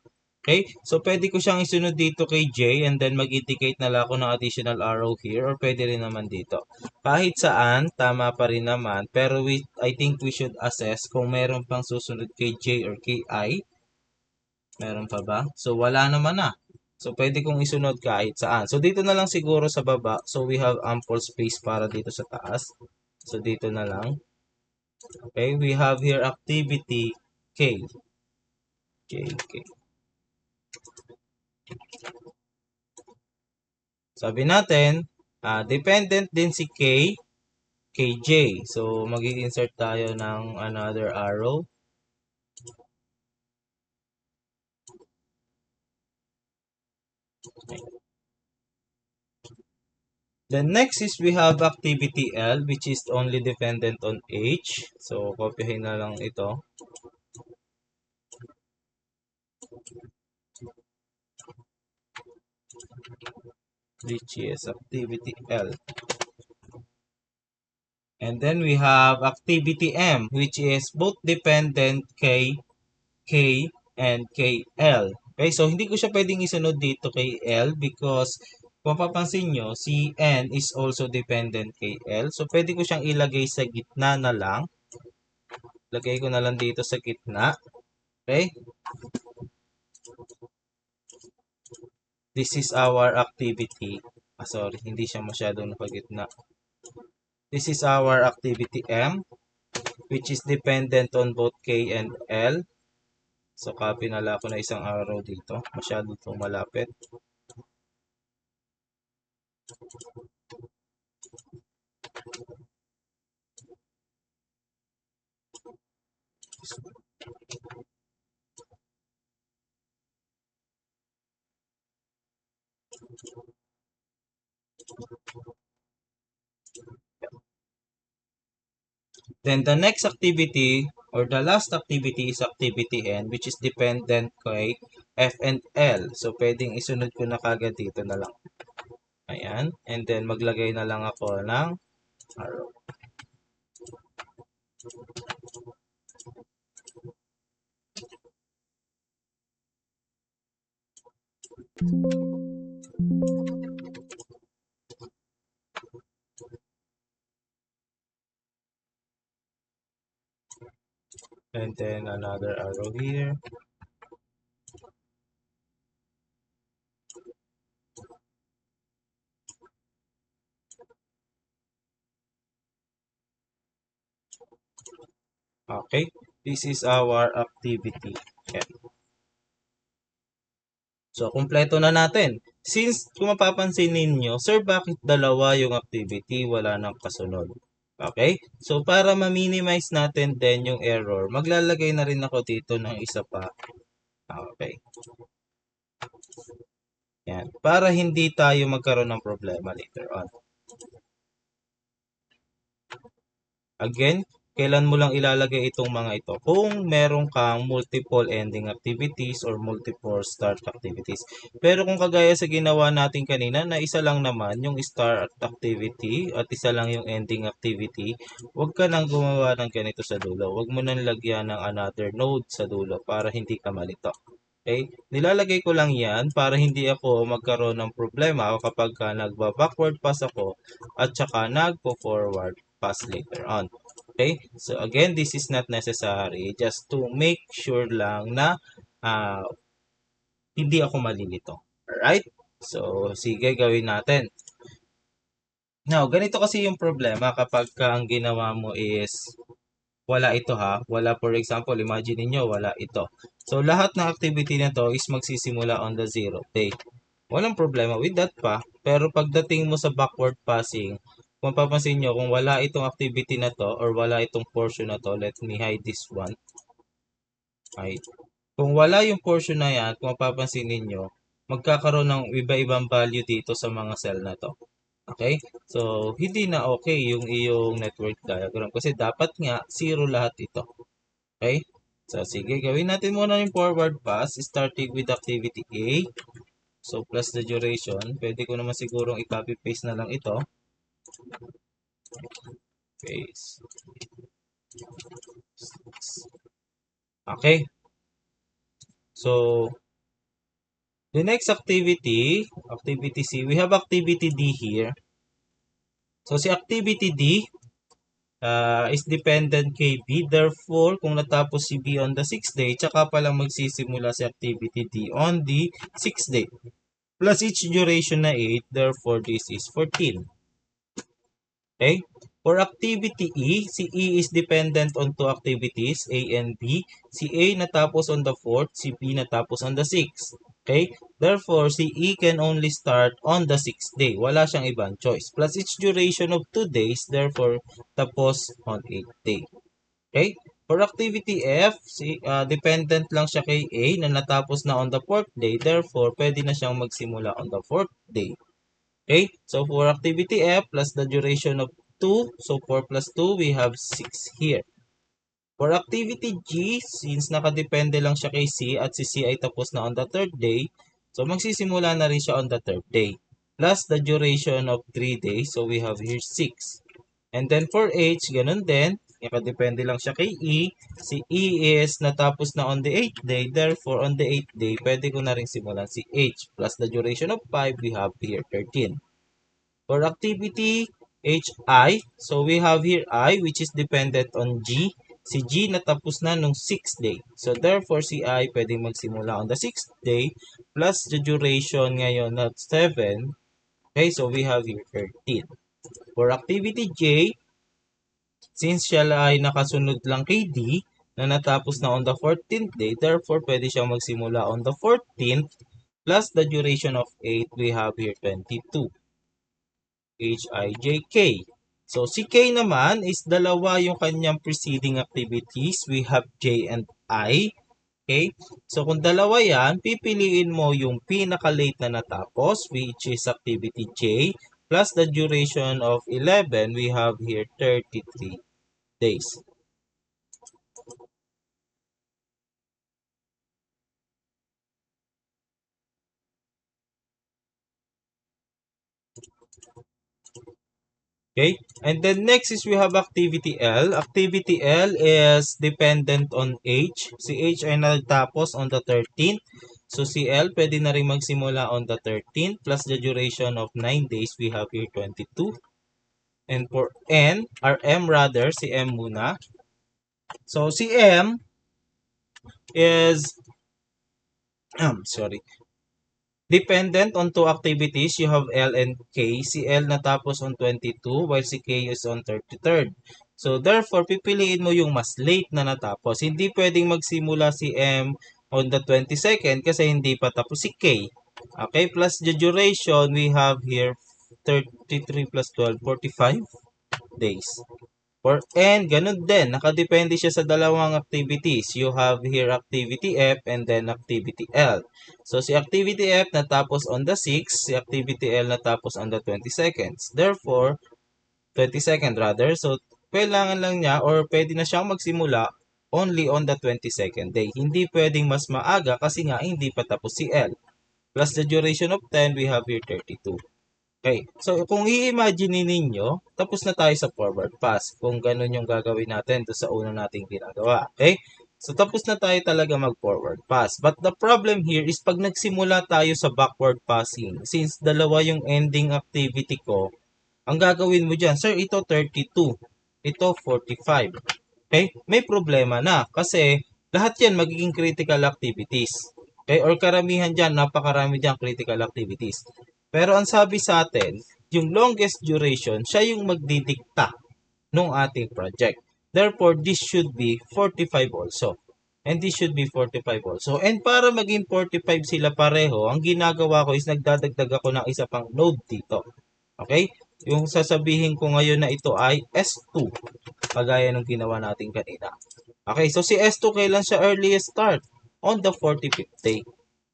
Okay? So, pwede ko siyang isunod dito kay J and then mag-indicate na lang ako ng additional arrow here, or pwede rin naman dito. Kahit saan, tama pa rin naman, pero I think we should assess kung meron pang susunod kay J or kay I. Meron pa ba? So, wala naman na. So, pwede kong isunod kahit saan. So, dito na lang siguro sa baba. So, we have ample space para dito sa taas. So, dito na lang. Okay, we have here activity K. K, K. Sabi natin, dependent din si K, KJ. So, mag-insert tayo ng another arrow. Then next is we have activity L which is only dependent on H. So, kopyahin na lang ito. Which is activity L. And then we have activity M which is both dependent kay K and KL. Okay, so hindi ko siya pwedeng isunod dito kay L because kung papansin nyo, si N is also dependent kay L. So, pwede ko siyang ilagay sa gitna na lang. Lagay ko na lang dito sa gitna. Okay? This is our activity. Sorry, hindi siya masyadong nakagitna. This is our activity M, which is dependent on both K and L. So, copy na lang ako na isang arrow dito. Masyado itong malapit. Then the next activity or the last activity is activity N which is dependent kay F and L. So, pwedeng isunod ko na kagad dito na lang. Ayan. And then, maglagay na lang ako ng arrow. And then, another arrow here. Okay. This is our activity N. So, kumpleto na natin. Since kung mapapansin ninyo, sir, bakit dalawa yung activity, wala nang kasunod? Okay? So, para ma-minimize natin din yung error, maglalagay na rin ako dito ng isa pa. Okay. Yan. Para hindi tayo magkaroon ng problema later on. Again, kailan mo lang ilalagay itong mga ito? Kung meron kang multiple ending activities or multiple start activities. Pero kung kagaya sa ginawa natin kanina na isa lang naman yung start activity at isa lang yung ending activity, huwag ka nang gumawa ng ganito sa dulo. Huwag mo nang lagyan ng another node sa dulo para hindi ka malito. Okay? Nilalagay ko lang yan para hindi ako magkaroon ng problema kapag nagba-backward pass ako at saka nagpo-forward pass later on. Okay? So again, this is not necessary just to make sure lang na uh, hindi ako malilito. Alright? So, sige, gawin natin. Now, ganito kasi yung problema kapag ang ginawa mo is wala ito ha. Wala, for example, imagine niyo wala ito. So, lahat ng activity na to is magsisimula on the 0th day. Walang problema with that pa. Pero pagdating mo sa backward passing, kung papansin nyo, kung wala itong activity na to or wala itong portion na to, let me hide this one. Right. Kung wala yung portion na yan, kung mapapansin ninyo, magkakaroon ng iba-ibang value dito sa mga cell na to. Okay? So, hindi na okay yung iyong network diagram kasi dapat nga 0 lahat ito. Okay? So, sige, gawin natin muna yung forward pass starting with activity A. So, plus the duration. Pwede ko naman sigurong i-copy paste na lang ito. Paste. Okay. So, the next activity, activity C, we have activity D here. So, si activity D is dependent kay B. Therefore, kung natapos si B on the 6th day, tsaka pa lang magsisimula si activity D on the 6th day. Plus each duration na 8, therefore this is 14. Okay? For activity E, si E is dependent on two activities, A and B. Si A natapos on the 4th, si B natapos on the 6th. Okay? Therefore, si E can only start on the 6th day. Wala siyang ibang choice. Plus each duration of 2 days, therefore, tapos on 8th day. Okay? For activity F, dependent lang siya kay A na natapos na on the 4th day. Therefore, pwede na siyang magsimula on the 4th day. Okay? So, for activity F plus the duration of 2, so 4 plus 2, we have 6 here. For activity G, since nakadepende lang siya kay C at si C ay tapos na on the 3rd day, so magsisimula na rin siya on the 3rd day. Plus the duration of 3 days, so we have here 6. And then for H, ganun din, nakadepende lang siya kay E. Si E is natapos na on the 8th day, therefore on the 8th day, pwede ko na rin simulan si H. Plus the duration of 5, we have here 13. For activity HI, so we have here I which is dependent on G. Si G natapos na nung 6th day. So therefore si I pwedeng magsimula on the 6th day plus the duration ngayon at 7. Okay, so we have here 13. For activity J, since siya ay nakasunod lang kay D na natapos na on the 14th day, therefore pwede siyang magsimula on the 14th plus the duration of 8, we have here 22. HIJK. So, si K naman is dalawa yung kanyang preceding activities. We have J and I. Okay? So, kung dalawa yan, pipiliin mo yung pinaka-late na natapos, which is activity J, plus the duration of 11, we have here 33 days. Okay, and then next is we have activity L. Activity L is dependent on H. Si H ay nagtapos on the 13th. So si L pwede na rin magsimula on the 13th plus the duration of 9 days. We have here 22. And for N, or M rather, si M muna. So si M is, sorry, dependent on two activities, you have L and K. Si L natapos on 22 while si K is on 33rd. So therefore, pipiliin mo yung mas late na natapos. Hindi pwedeng magsimula si M on the 22nd kasi hindi pa tapos si K. Okay, plus the duration, we have here 33 plus 12, 45 days. And ganun din, nakadepende siya sa dalawang activities. You have here activity F and then activity L. So, si activity F natapos on the 6th, si activity L natapos on the 22nd. Therefore, 22nd rather. So, kailangan lang niya or pwede na siyang magsimula only on the 22nd day. Hindi pwedeng mas maaga kasi nga hindi pa tapos si L. Plus the duration of 10, we have here 32. Okay. So, kung i-imagine ninyo, tapos na tayo sa forward pass. Kung ganun yung gagawin natin to sa una nating ginagawa. Okay? So, tapos na tayo talaga mag-forward pass. But the problem here is pag nagsimula tayo sa backward passing, since dalawa yung ending activity ko, ang gagawin mo dyan, sir, ito 32. Ito 45. Okay? May problema na kasi lahat yan magiging critical activities. Okay? Or karamihan dyan, napakarami dyan critical activities. Pero ang sabi sa atin, yung longest duration, siya yung magdidikta ng ating project. Therefore, this should be 45 also. And this should be 45 also. And para maging 45 sila pareho, ang ginagawa ko is nagdadagdag ako ng isa pang node dito. Okay? Yung sasabihin ko ngayon na ito ay S2. Kagaya ng ginawa natin kanina. Okay, so si S2 kailan siya earliest start? On the 45th day.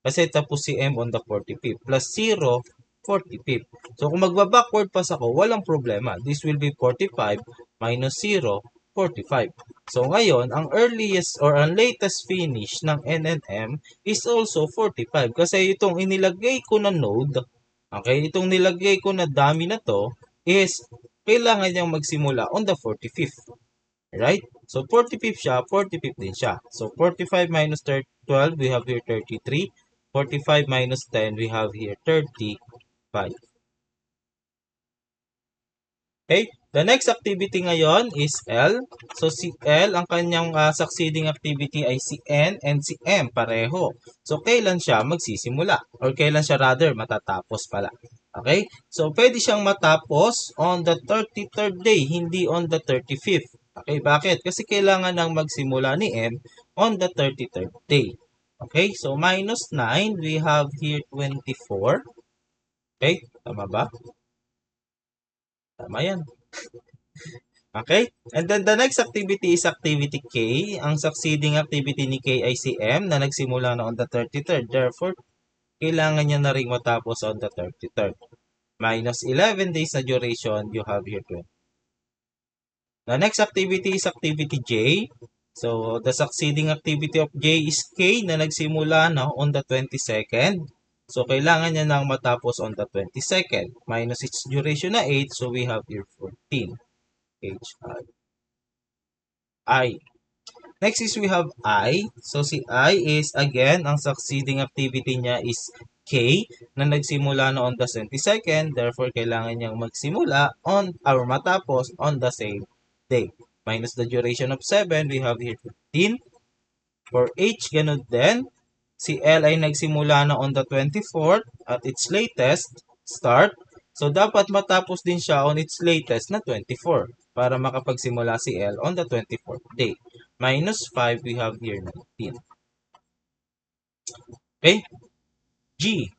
Kasi tapos si M on the 45th. Plus 0, 45th. So kung magba-backward pass ako, walang problema. This will be 45 minus 0, 45. So ngayon, ang earliest or ang latest finish ng NNM is also 45. Kasi itong inilagay ko na node, okay, itong nilagay ko na dummy na to is kailangan niyang magsimula on the 45th. Right? So 45th siya, 45th din siya. So 45 minus 12, we have here 33. 45 minus 10, we have here 35. Okay? The next activity ngayon is L. So si L, ang kanyang succeeding activity ay si N and si M pareho. So kailan siya magsisimula? Or kailan siya rather matatapos pala? Okay? So pwede siyang matapos on the 33rd day, hindi on the 35th. Okay, bakit? Kasi kailangan nang magsimula ni M on the 33rd day. Okay, so minus 9, we have here 24. Okay, tama ba? Tama yan. Okay? And then the next activity is activity K. Ang succeeding activity ni K ay si M na nagsimula na on the 33rd. Therefore, kailangan niya na rin matapos on the 33rd. Minus 11 days na duration, you have here 20. The next activity is activity J. So, the succeeding activity of J is K na nagsimula na on the 22nd. So, kailangan niya nang matapos on the 22nd. Minus its duration na 8, so we have here 14. I. Next is we have I. So, si I is, again, ang succeeding activity niya is K na nagsimula na on the 22nd. Therefore, kailangan niyang magsimula on or matapos on the same day. Minus the duration of 7, we have here 15. For H, ganun din. Si L ay nagsimula na on the 24th at its latest start. So, dapat matapos din siya on its latest na 24 para makapagsimula si L on the 24th day. Minus 5, we have here 19. Okay? G.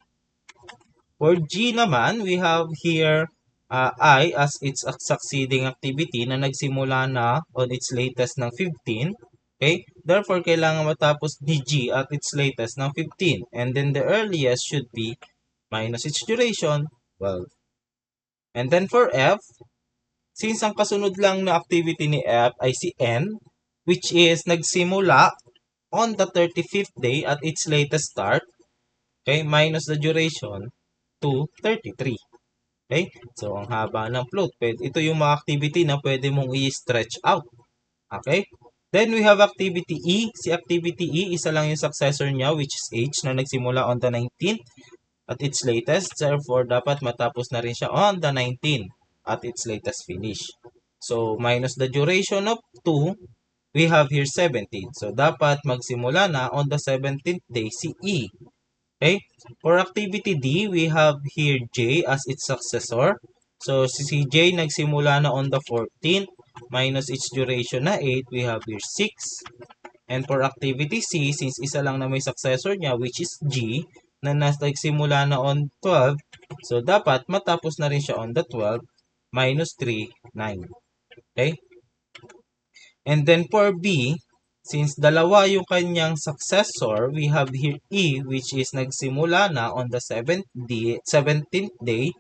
For G naman, we have here I as its succeeding activity na nagsimula na on its latest ng 15. Okay? Therefore, kailangan matapos ni G at its latest ng 15. And then the earliest should be minus its duration, 12. And then for F, since ang kasunod lang na activity ni F ay si N, which is nagsimula on the 35th day at its latest start, okay, minus the duration to 33. Okay? So, ang haba ng float. Ito yung mga activity na pwede mong i-stretch out. Okay? Then, we have activity E. Si activity E, isa lang yung successor niya, which is H, na nagsimula on the 19th at its latest. Therefore, dapat matapos na rin siya on the 19th at its latest finish. So, minus the duration of 2, we have here 17. So, dapat magsimula na on the 17th day si E. Okay? For activity D, we have here J as its successor. So, si J nagsimula na on the 14th minus its duration na 8, we have here 6. And for activity C, since isa lang na may successor niya, which is G, na nagsimula na on 12, so dapat matapos na rin siya on the 12, minus 3, 9. Okay? And then for B, since dalawa yung kanyang successor, we have here E, which is nagsimula na on the 17th day,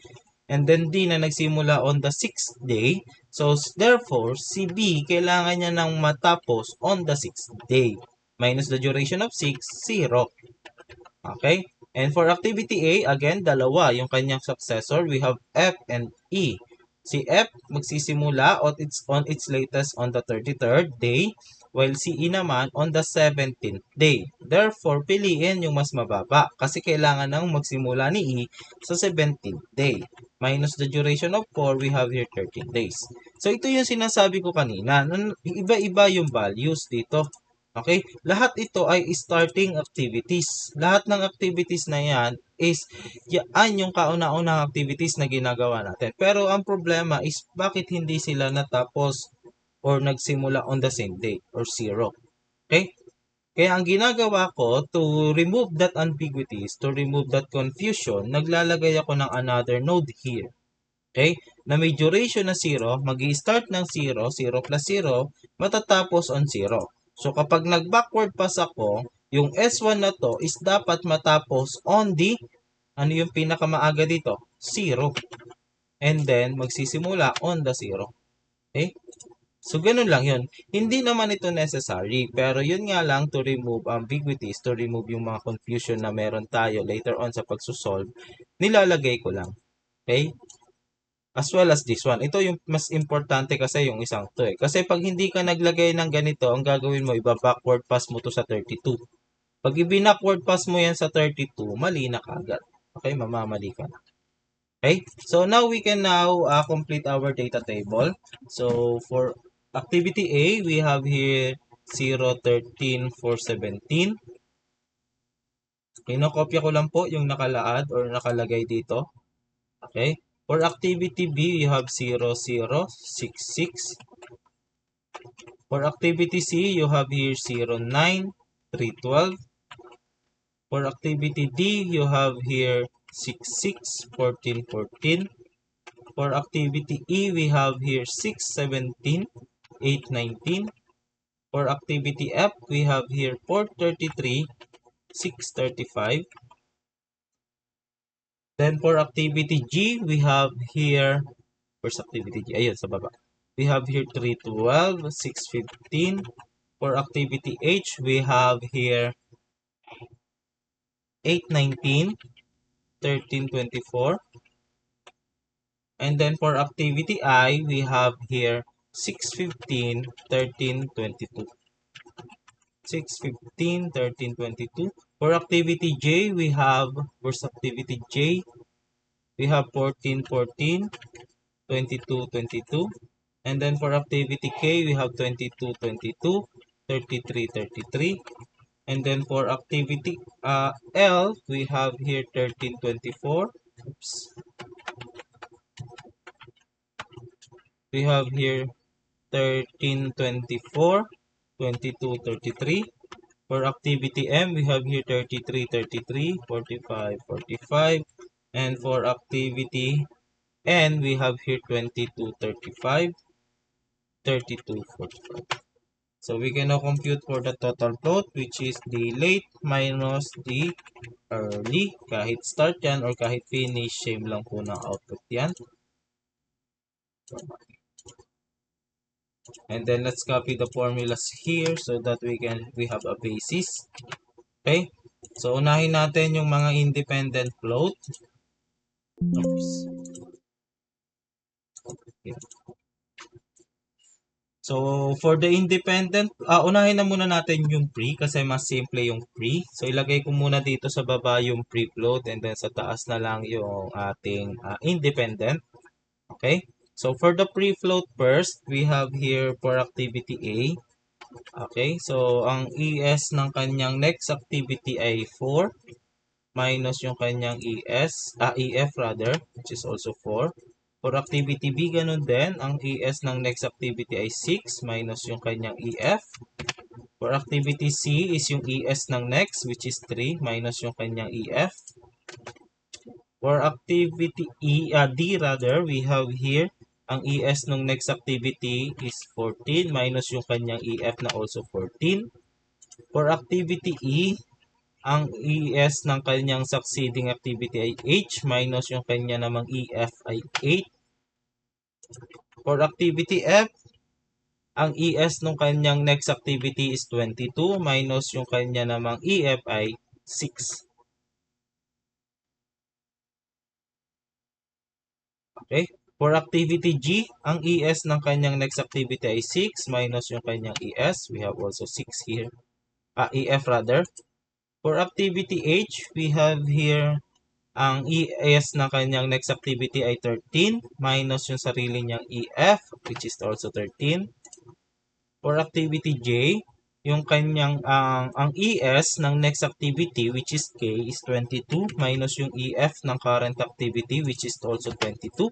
and then D na nagsimula on the 6th day. So, therefore, si B, kailangan niya nang matapos on the 6th day. Minus the duration of 6, 0. Okay? And for activity A, again, dalawa yung kanyang successor. We have F and E. Si F magsisimula on its latest on the 33rd day, while si E naman on the 17th day. Therefore, piliin yung mas mababa kasi kailangan nang magsimula ni E sa 17th day. Minus the duration of 4, we have here 13 days. So, ito yung sinasabi ko kanina. Iba-iba yung values dito. Okay? Lahat ito ay starting activities. Lahat ng activities na yan is yan yung kauna-unang activities na ginagawa natin. Pero ang problema is bakit hindi sila natapos or nagsimula on the same day or 0. Okay? Kaya ang ginagawa ko to remove that ambiguities, to remove that confusion, naglalagay ako ng another node here. Okay? Na may duration na 0, mag-i-start ng 0, 0 plus 0, matatapos on 0. So, kapag nag-backward pass ako, yung S1 na to is dapat matapos on the, ano yung pinakamaaga dito? 0. And then, magsisimula on the 0. Okay? So, ganun lang yun. Hindi naman ito necessary, pero yun nga lang to remove ambiguities, to remove yung mga confusion na meron tayo later on sa pagsusolve, nilalagay ko lang. Okay? As well as this one. Ito yung mas importante kasi yung isang to eh. Kasi pag hindi ka naglagay ng ganito, ang gagawin mo, iba-backward pass mo to sa 32. Pag i-backward pass mo yan sa 32, mali na kagad. Okay, mamamali ka na. Okay, so now we can now complete our data table. So for activity A, we have here 0, 13, 4, 17. Kinokopya ko lang po yung nakalaad or nakalagay dito. Okay. For activity B, you have 0, 0, 6, 6. For activity C, you have here 0, 9, 3, 12. For activity D, you have here 6, 6, 14, 14. For activity E, we have here 6, 17, 8, 19. For activity F, we have here 4, 33, 6, 35. Then for activity G, we have here, where's activity G? Ayun, sa baba. We have here 312, 615. For activity H, we have here 819, 1324. And then for activity I, we have here 615, 1322. 615, 1322. For activity J, we have, where's activity J? We have 14, 14, 22, 22. And then for activity K, we have 22, 22, 33, 33. And then for activity L, we have here 13, 24. Oops. We have here 13, 24, 22, 33. For activity M, we have here 33, 33, 45, 45. And for activity N, we have here 22, 35, 32, 45. So we can now compute for the total float, which is the late minus the early. Kahit start yan or kahit finish, same lang po ng output yan. And then let's copy the formulas here so that we have a basis. Okay? So unahin natin yung mga independent float. Oops. Okay. So for the independent, unahin na muna natin yung pre kasi mas simple yung pre. So ilagay ko muna dito sa baba yung pre float and then sa taas na lang yung ating independent. Okay? So for the pre float first, we have here for activity A. Okay? So ang ES ng kanyang next activity ay 4 minus yung kanyang EF rather, which is also 4. For activity B, ganun din. Ang ES ng next activity ay 6 minus yung kanyang EF. For activity C is yung ES ng next, which is 3 minus yung kanyang EF. For activity D rather, we have here ang ES ng next activity is 14 minus yung kanyang EF na also 14. For activity E, ang ES ng kanyang succeeding activity ay H minus yung kanya namang EF ay 8. For activity F, ang ES ng kanyang next activity is 22 minus yung kanya namang EF ay 6. Okay? For activity G, ang ES ng kanyang next activity ay 6 minus yung kanyang ES. We have also 6 here. EF rather. For activity H, we have here ang ES na kanyang next activity ay 13 minus yung sarili niyang EF, which is also 13. For activity J, yung kanyang ang ES ng next activity, which is K, is 22 minus yung EF ng current activity, which is also 22.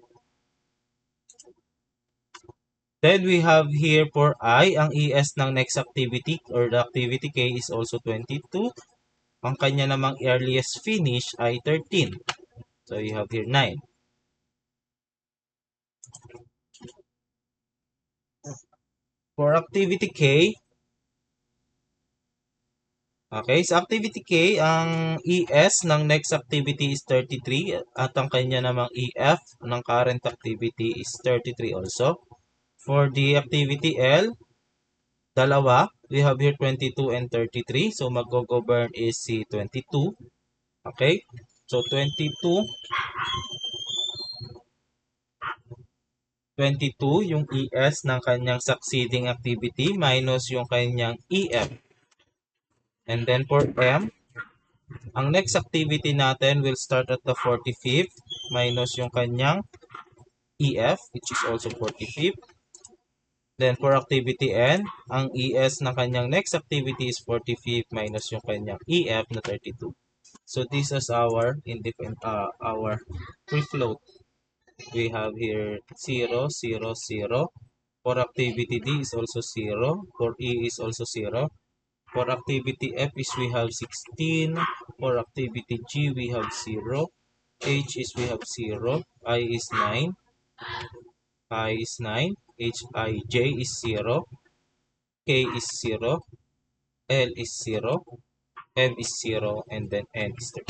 Then we have here for I, ang ES ng next activity or the activity K is also 22. Ang kanya namang earliest finish ay 13. So you have here 9. For activity K, okay, sa activity K, ang ES ng next activity is 33 at ang kanya namang EF ng current activity is 33 also. For the activity L, dalawa, we have here 22 and 33. So mag-govern is si 22. Okay? So 22 yung ES ng kanyang succeeding activity minus yung kanyang EF. And then for M, ang next activity natin will start at the 45th minus yung kanyang EF, which is also 45th. Then for activity N, ang ES ng kanyang next activity is 45th minus yung kanyang EF na 32. So this is our our free float. We have here 0, 0, 0. For activity D is also 0. For E is also 0. For activity F is we have 16. For activity G we have 0. H is we have 0. I is 9. I is 9. J is 0. K is 0. L is 0. M is 0. And then N is 30.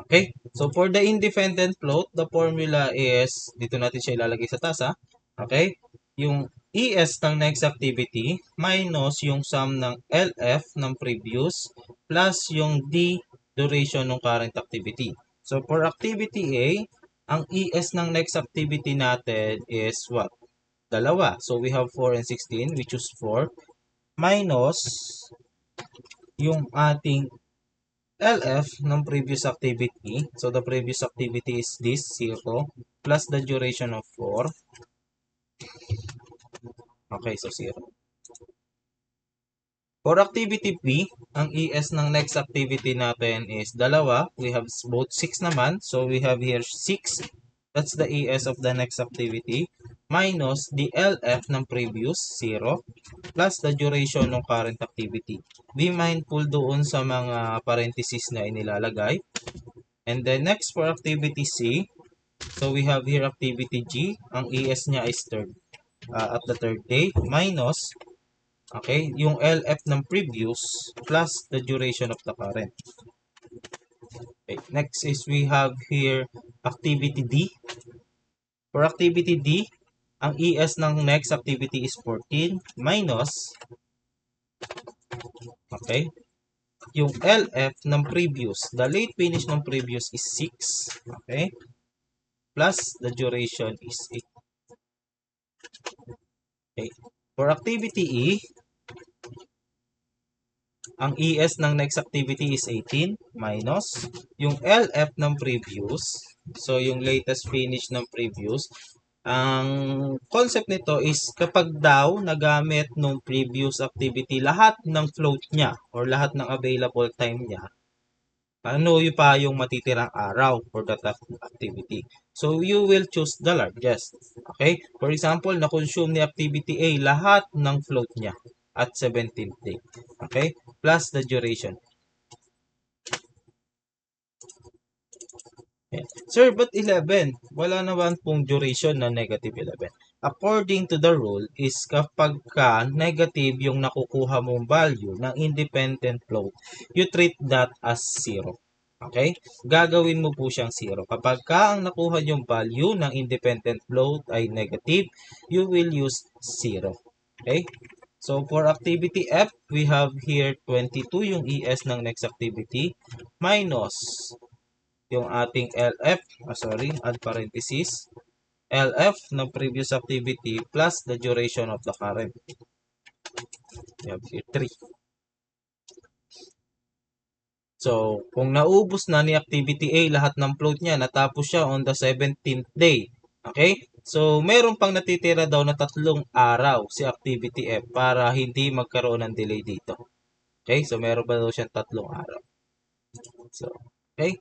Okay? So for the independent float, the formula is, dito natin siya ilalagay sa tasa. Okay? Yung ES ng next activity minus yung sum ng LF ng previous plus yung D duration ng current activity. So for activity A, ang ES ng next activity natin is what? Dalawa. So we have 4 and 16, we choose 4 minus yung ating LF ng previous activity. So the previous activity is this 0 plus the duration of 4. Okay, so 0. For activity B, ang ES ng next activity natin is dalawa. We have both 6 naman. So we have here 6. That's the ES of the next activity. Minus the LF ng previous 0. Plus the duration ng current activity. Be mindful doon sa mga parentheses na inilalagay. And then next for activity C. So we have here activity G. Ang ES niya is at the third day. Minus okay, yung LF ng previous plus the duration of the current. Okay, next is we have here activity D. For activity D, ang ES ng next activity is 14 minus okay, yung LF ng previous, the late finish ng previous is 6, okay, plus the duration is 8. Okay. For activity E, ang ES ng next activity is 18 minus yung LF ng previous. So, yung latest finish ng previous. Ang concept nito is kapag daw nagamit nung previous activity lahat ng float niya or lahat ng available time niya, ano yung pa yung matitirang araw for that activity. So, you will choose the largest. Okay? For example, na-consume ni activity A lahat ng float niya at 17th day. Okay? Plus the duration. Okay. Sir, but 11? Wala naman pong duration na negative 11. According to the rule is kapag ka negative yung nakukuha mong value ng independent float, you treat that as 0. Okay? Gagawin mo po siyang 0. Kapag ka ang nakuha yung value ng independent float ay negative, you will use 0. Okay? So, for activity F, we have here 22 yung ES ng next activity minus yung ating LF, add parenthesis, LF ng previous activity plus the duration of the current. We have here 3. So, kung naubos na ni activity A lahat ng float niya, natapos siya on the 17th day. Okay? So, meron pang natitira daw na 3 araw si activity F para hindi magkaroon ng delay dito. Okay? So, meron pa daw siyang 3 araw. So, okay?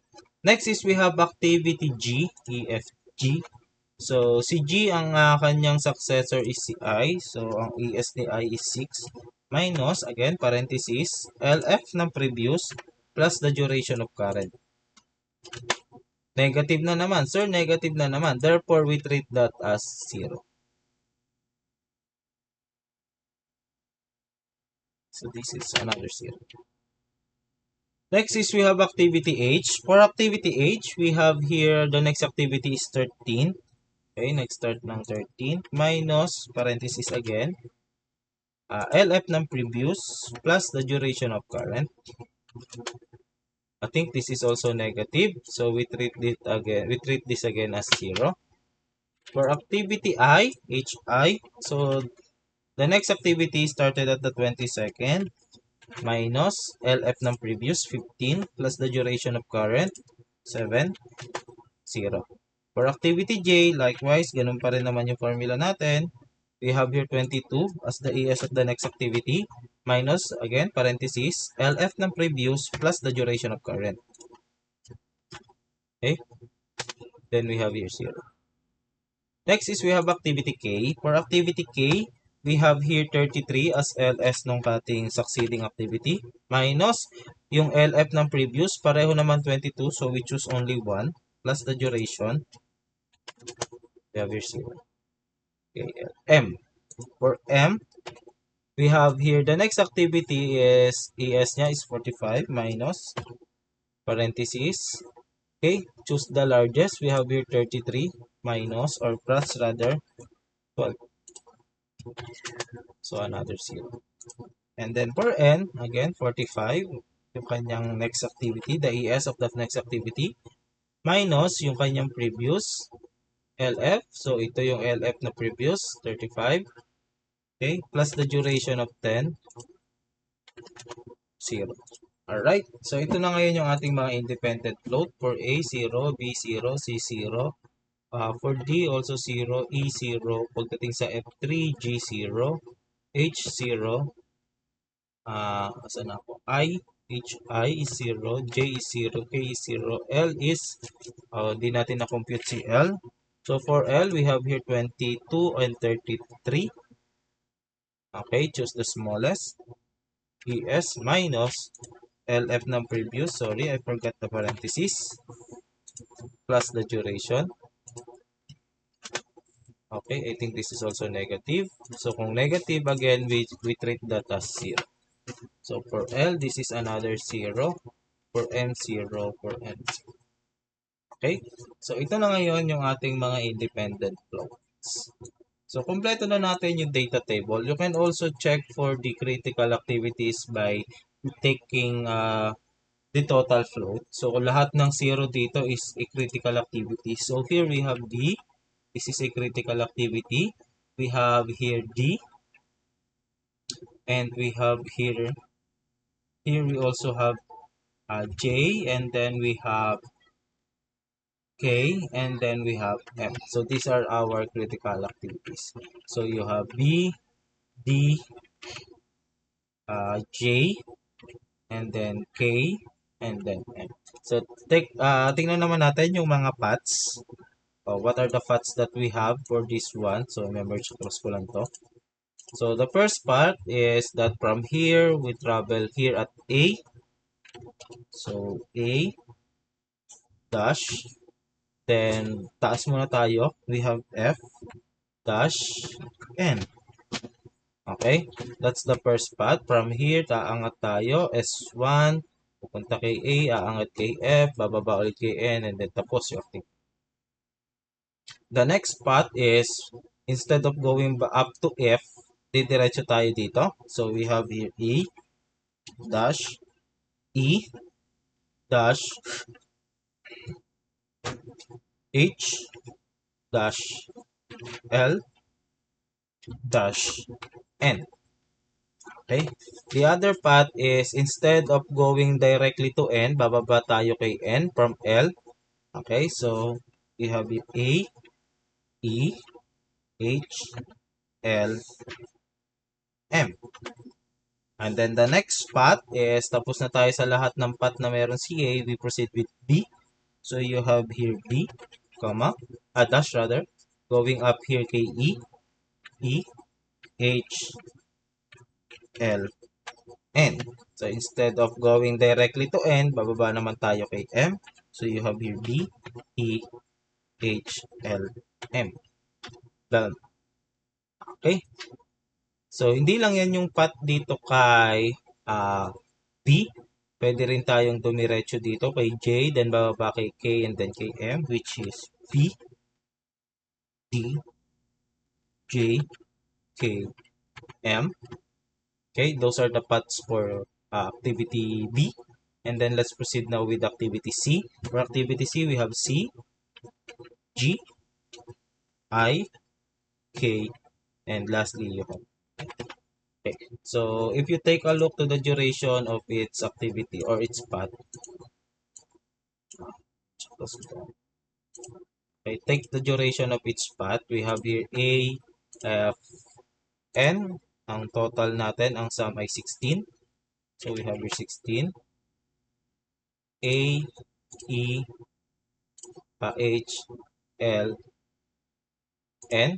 Next is we have activity G, EFG. So, si G ang kanyang successor is si I. So, ang ES ni I is 6 minus, again, parenthesis, LF ng previous plus the duration of current. Negative na naman. Sir, negative na naman. Therefore, we treat that as 0. So, this is another 0. Next is we have activity H. For activity H, we have here the next activity is 13. Okay, nag-start ng 13 minus, parenthesis again, LF ng previous plus the duration of current. I think this is also negative, so we treat this again as 0. For activity I, HI, so the next activity started at the 22nd minus LF ng previous 15 plus the duration of current 7, 0. For activity J, likewise, ganun pa rin naman yung formula natin. We have here 22 as the ES of the next activity minus, again, parenthesis, LF ng previous plus the duration of current. Okay? Then we have here 0. Next is we have activity K. For activity K, we have here 33 as LS nung ating succeeding activity minus yung LF ng previous, pareho naman 22, so we choose only 1 plus the duration. We have here 0. Okay, M. For M, we have here the next activity is ES niya is 45 minus parenthesis. Okay, choose the largest. We have here 33 minus or plus rather 12. So another 0. And then for N, again 45, yung kanyang next activity, the ES of the next activity, minus yung kanyang previous LF. So ito yung LF na previous, 35. Okay, plus the duration of 10, 0. Alright, so ito na ngayon yung ating mga independent float. For A, 0, B, 0, C, 0. For D, also 0, E, 0. Pagdating sa F3, G, 0, H, 0. Asan ako? H, I is 0, J is 0, K is 0, L is, di natin na-compute si L. So for L, we have here 22 and 33. Okay, choose the smallest. ES minus LF ng previous, sorry, I forgot the parenthesis, plus the duration. Okay, I think this is also negative. So kung negative, again, we treat that as 0. So for L, this is another 0. For M, 0. For N, 0. Okay, so ito na ngayon yung ating mga independent floats. So kumpleto na natin yung data table. You can also check for the critical activities by taking the total float. So, lahat ng 0 dito is a critical activity. So, here we have D. This is a critical activity. We have here D. And we have here we also have J. And then we have K. And then we have M. So, these are our critical activities. So, you have B, D, J, and then K, and then M. So, tingnan naman natin yung mga paths. What are the paths that we have for this one? So, remember, cross ko lang to. So, the first part is that from here, we travel here at A. So, A dash. Then, taas muna tayo. We have F dash N. Okay? That's the first path. From here, taangat tayo. S1, pupunta kay A, aangat kay F, bababa ulit kay N, and then tapos yung active. The next path is, instead of going up to F, didiretso tayo dito. So, we have here E, dash, E, dash, H, dash, L, dash, N. Okay? The other path is, instead of going directly to N, bababa tayo kay N from L. Okay? So, we have it A, E, H, L, M. And then the next path is, tapos na tayo sa lahat ng path na meron si A, we proceed with B. So, you have here B, comma, dash rather, going up here kay E, E, H, L, N. So, instead of going directly to N, bababa naman tayo kay M. So, you have here B, E, H, L, M. Done. Okay? So, hindi lang yan yung path dito kay B. Pwede rin tayong dumiretso dito kay J, then bababa kay K, and then kay M, which is B, D, J, K, M. Okay, those are the paths for activity B. And then let's proceed now with activity C. For activity C, we have C, G, I, K, and lastly you have. Okay. So if you take a look to the duration of its activity or its path, okay, take the duration of each path. We have here A, F, N. Ang total natin, ang sum ay 16. So we have here 16. A, E, H, L, N.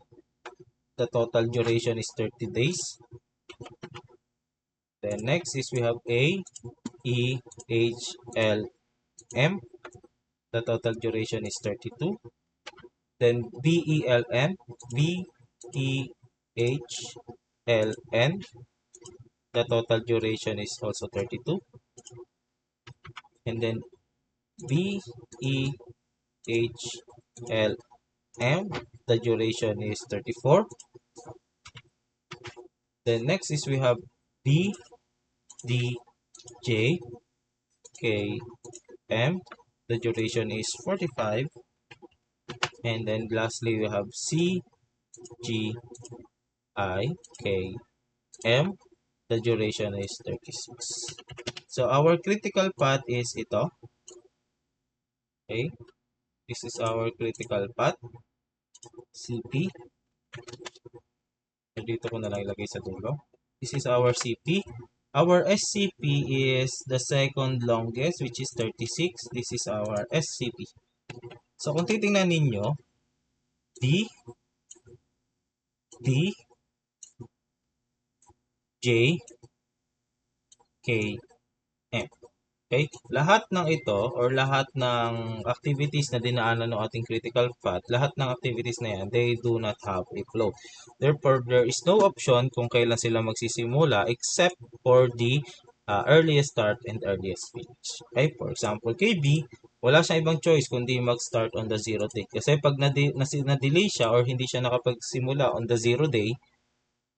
The total duration is 30 days. Then next is we have A, E, H, L, M. The total duration is 32. Then B, E, L, N. B, E, H, L, N. The total duration is also 32. And then B, E, H, L, M. The duration is 34. Then next is we have B, D, J, K, M. The duration is 45. And then lastly we have C, G, I, K, M. The duration is 36. So our critical path is ito. Okay. This is our critical path. CP. Dito ko na lang ilagay sa dulo. This is our CP. Our SCP is the second longest, which is 36. This is our SCP. So kung titingnan ninyo, D, D, J, K, M. Okay? Lahat ng ito or lahat ng activities na dinaanan ng ating critical path, lahat ng activities na yan, they do not have a flow. Therefore, there is no option kung kailan sila magsisimula except for the earliest start and earliest finish. Okay? For example, kay B, wala siyang ibang choice kundi mag-start on the 0 day. Kasi pag na-delay siya or hindi siya nakapagsimula on the 0 day,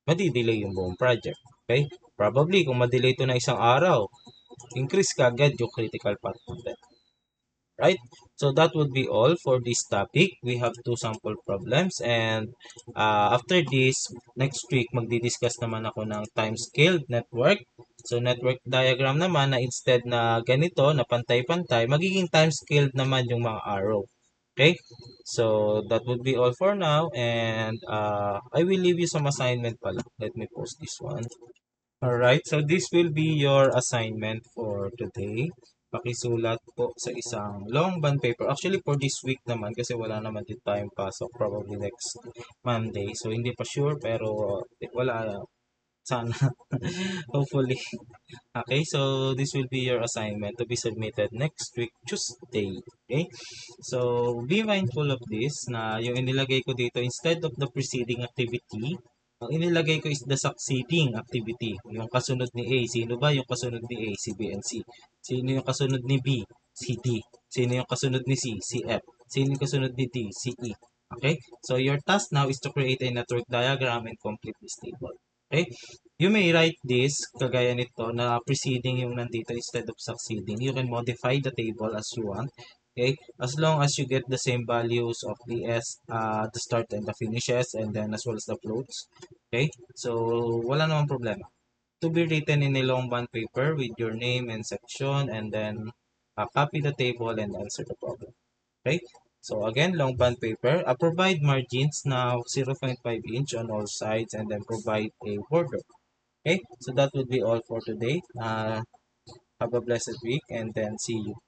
madi-delay yung buong project. Okay? Probably, kung ma-delay ito na isang araw, increase kagad yung critical path natin. Right? So that would be all for this topic. We have two sample problems and after this, next week, magdi-discuss naman ako ng time-scaled network. So network diagram naman na instead na ganito, na pantay-pantay, magiging time-scaled naman yung mga arrow. Okay? So that would be all for now and I will leave you some assignment pala. Let me post this one. Alright, so this will be your assignment for today. pakisulat po sa isang long bond paper. Actually, for this week naman, kasi wala naman din tayong pasok, probably next Monday. So, hindi pa sure, pero wala, sana, hopefully. Okay, so this will be your assignment to be submitted next week, Tuesday. Okay, so be mindful of this, na yung inilagay ko dito, instead of the preceding activity, ang inilagay ko is the succeeding activity. Yung kasunod ni A. Sino ba yung kasunod ni A? Si B and C. Sino yung kasunod ni B? Si D. Sino yung kasunod ni C? Si F. Sino yung kasunod ni D? Si E. Okay? So your task now is to create a network diagram and complete this table. Okay? You may write this, kagaya nito, na preceding yung nandito instead of succeeding. You can modify the table as you want. Okay? As long as you get the same values of the start and the finishes, and then as well as the floats. Okay? So, wala namang problema. To be written in a long bond paper with your name and section, and then copy the table and answer the problem. Okay? So again, long bond paper. Provide margins now 0.5 inch on all sides, and then provide a border. Okay? So that would be all for today. Have a blessed week, and then see you.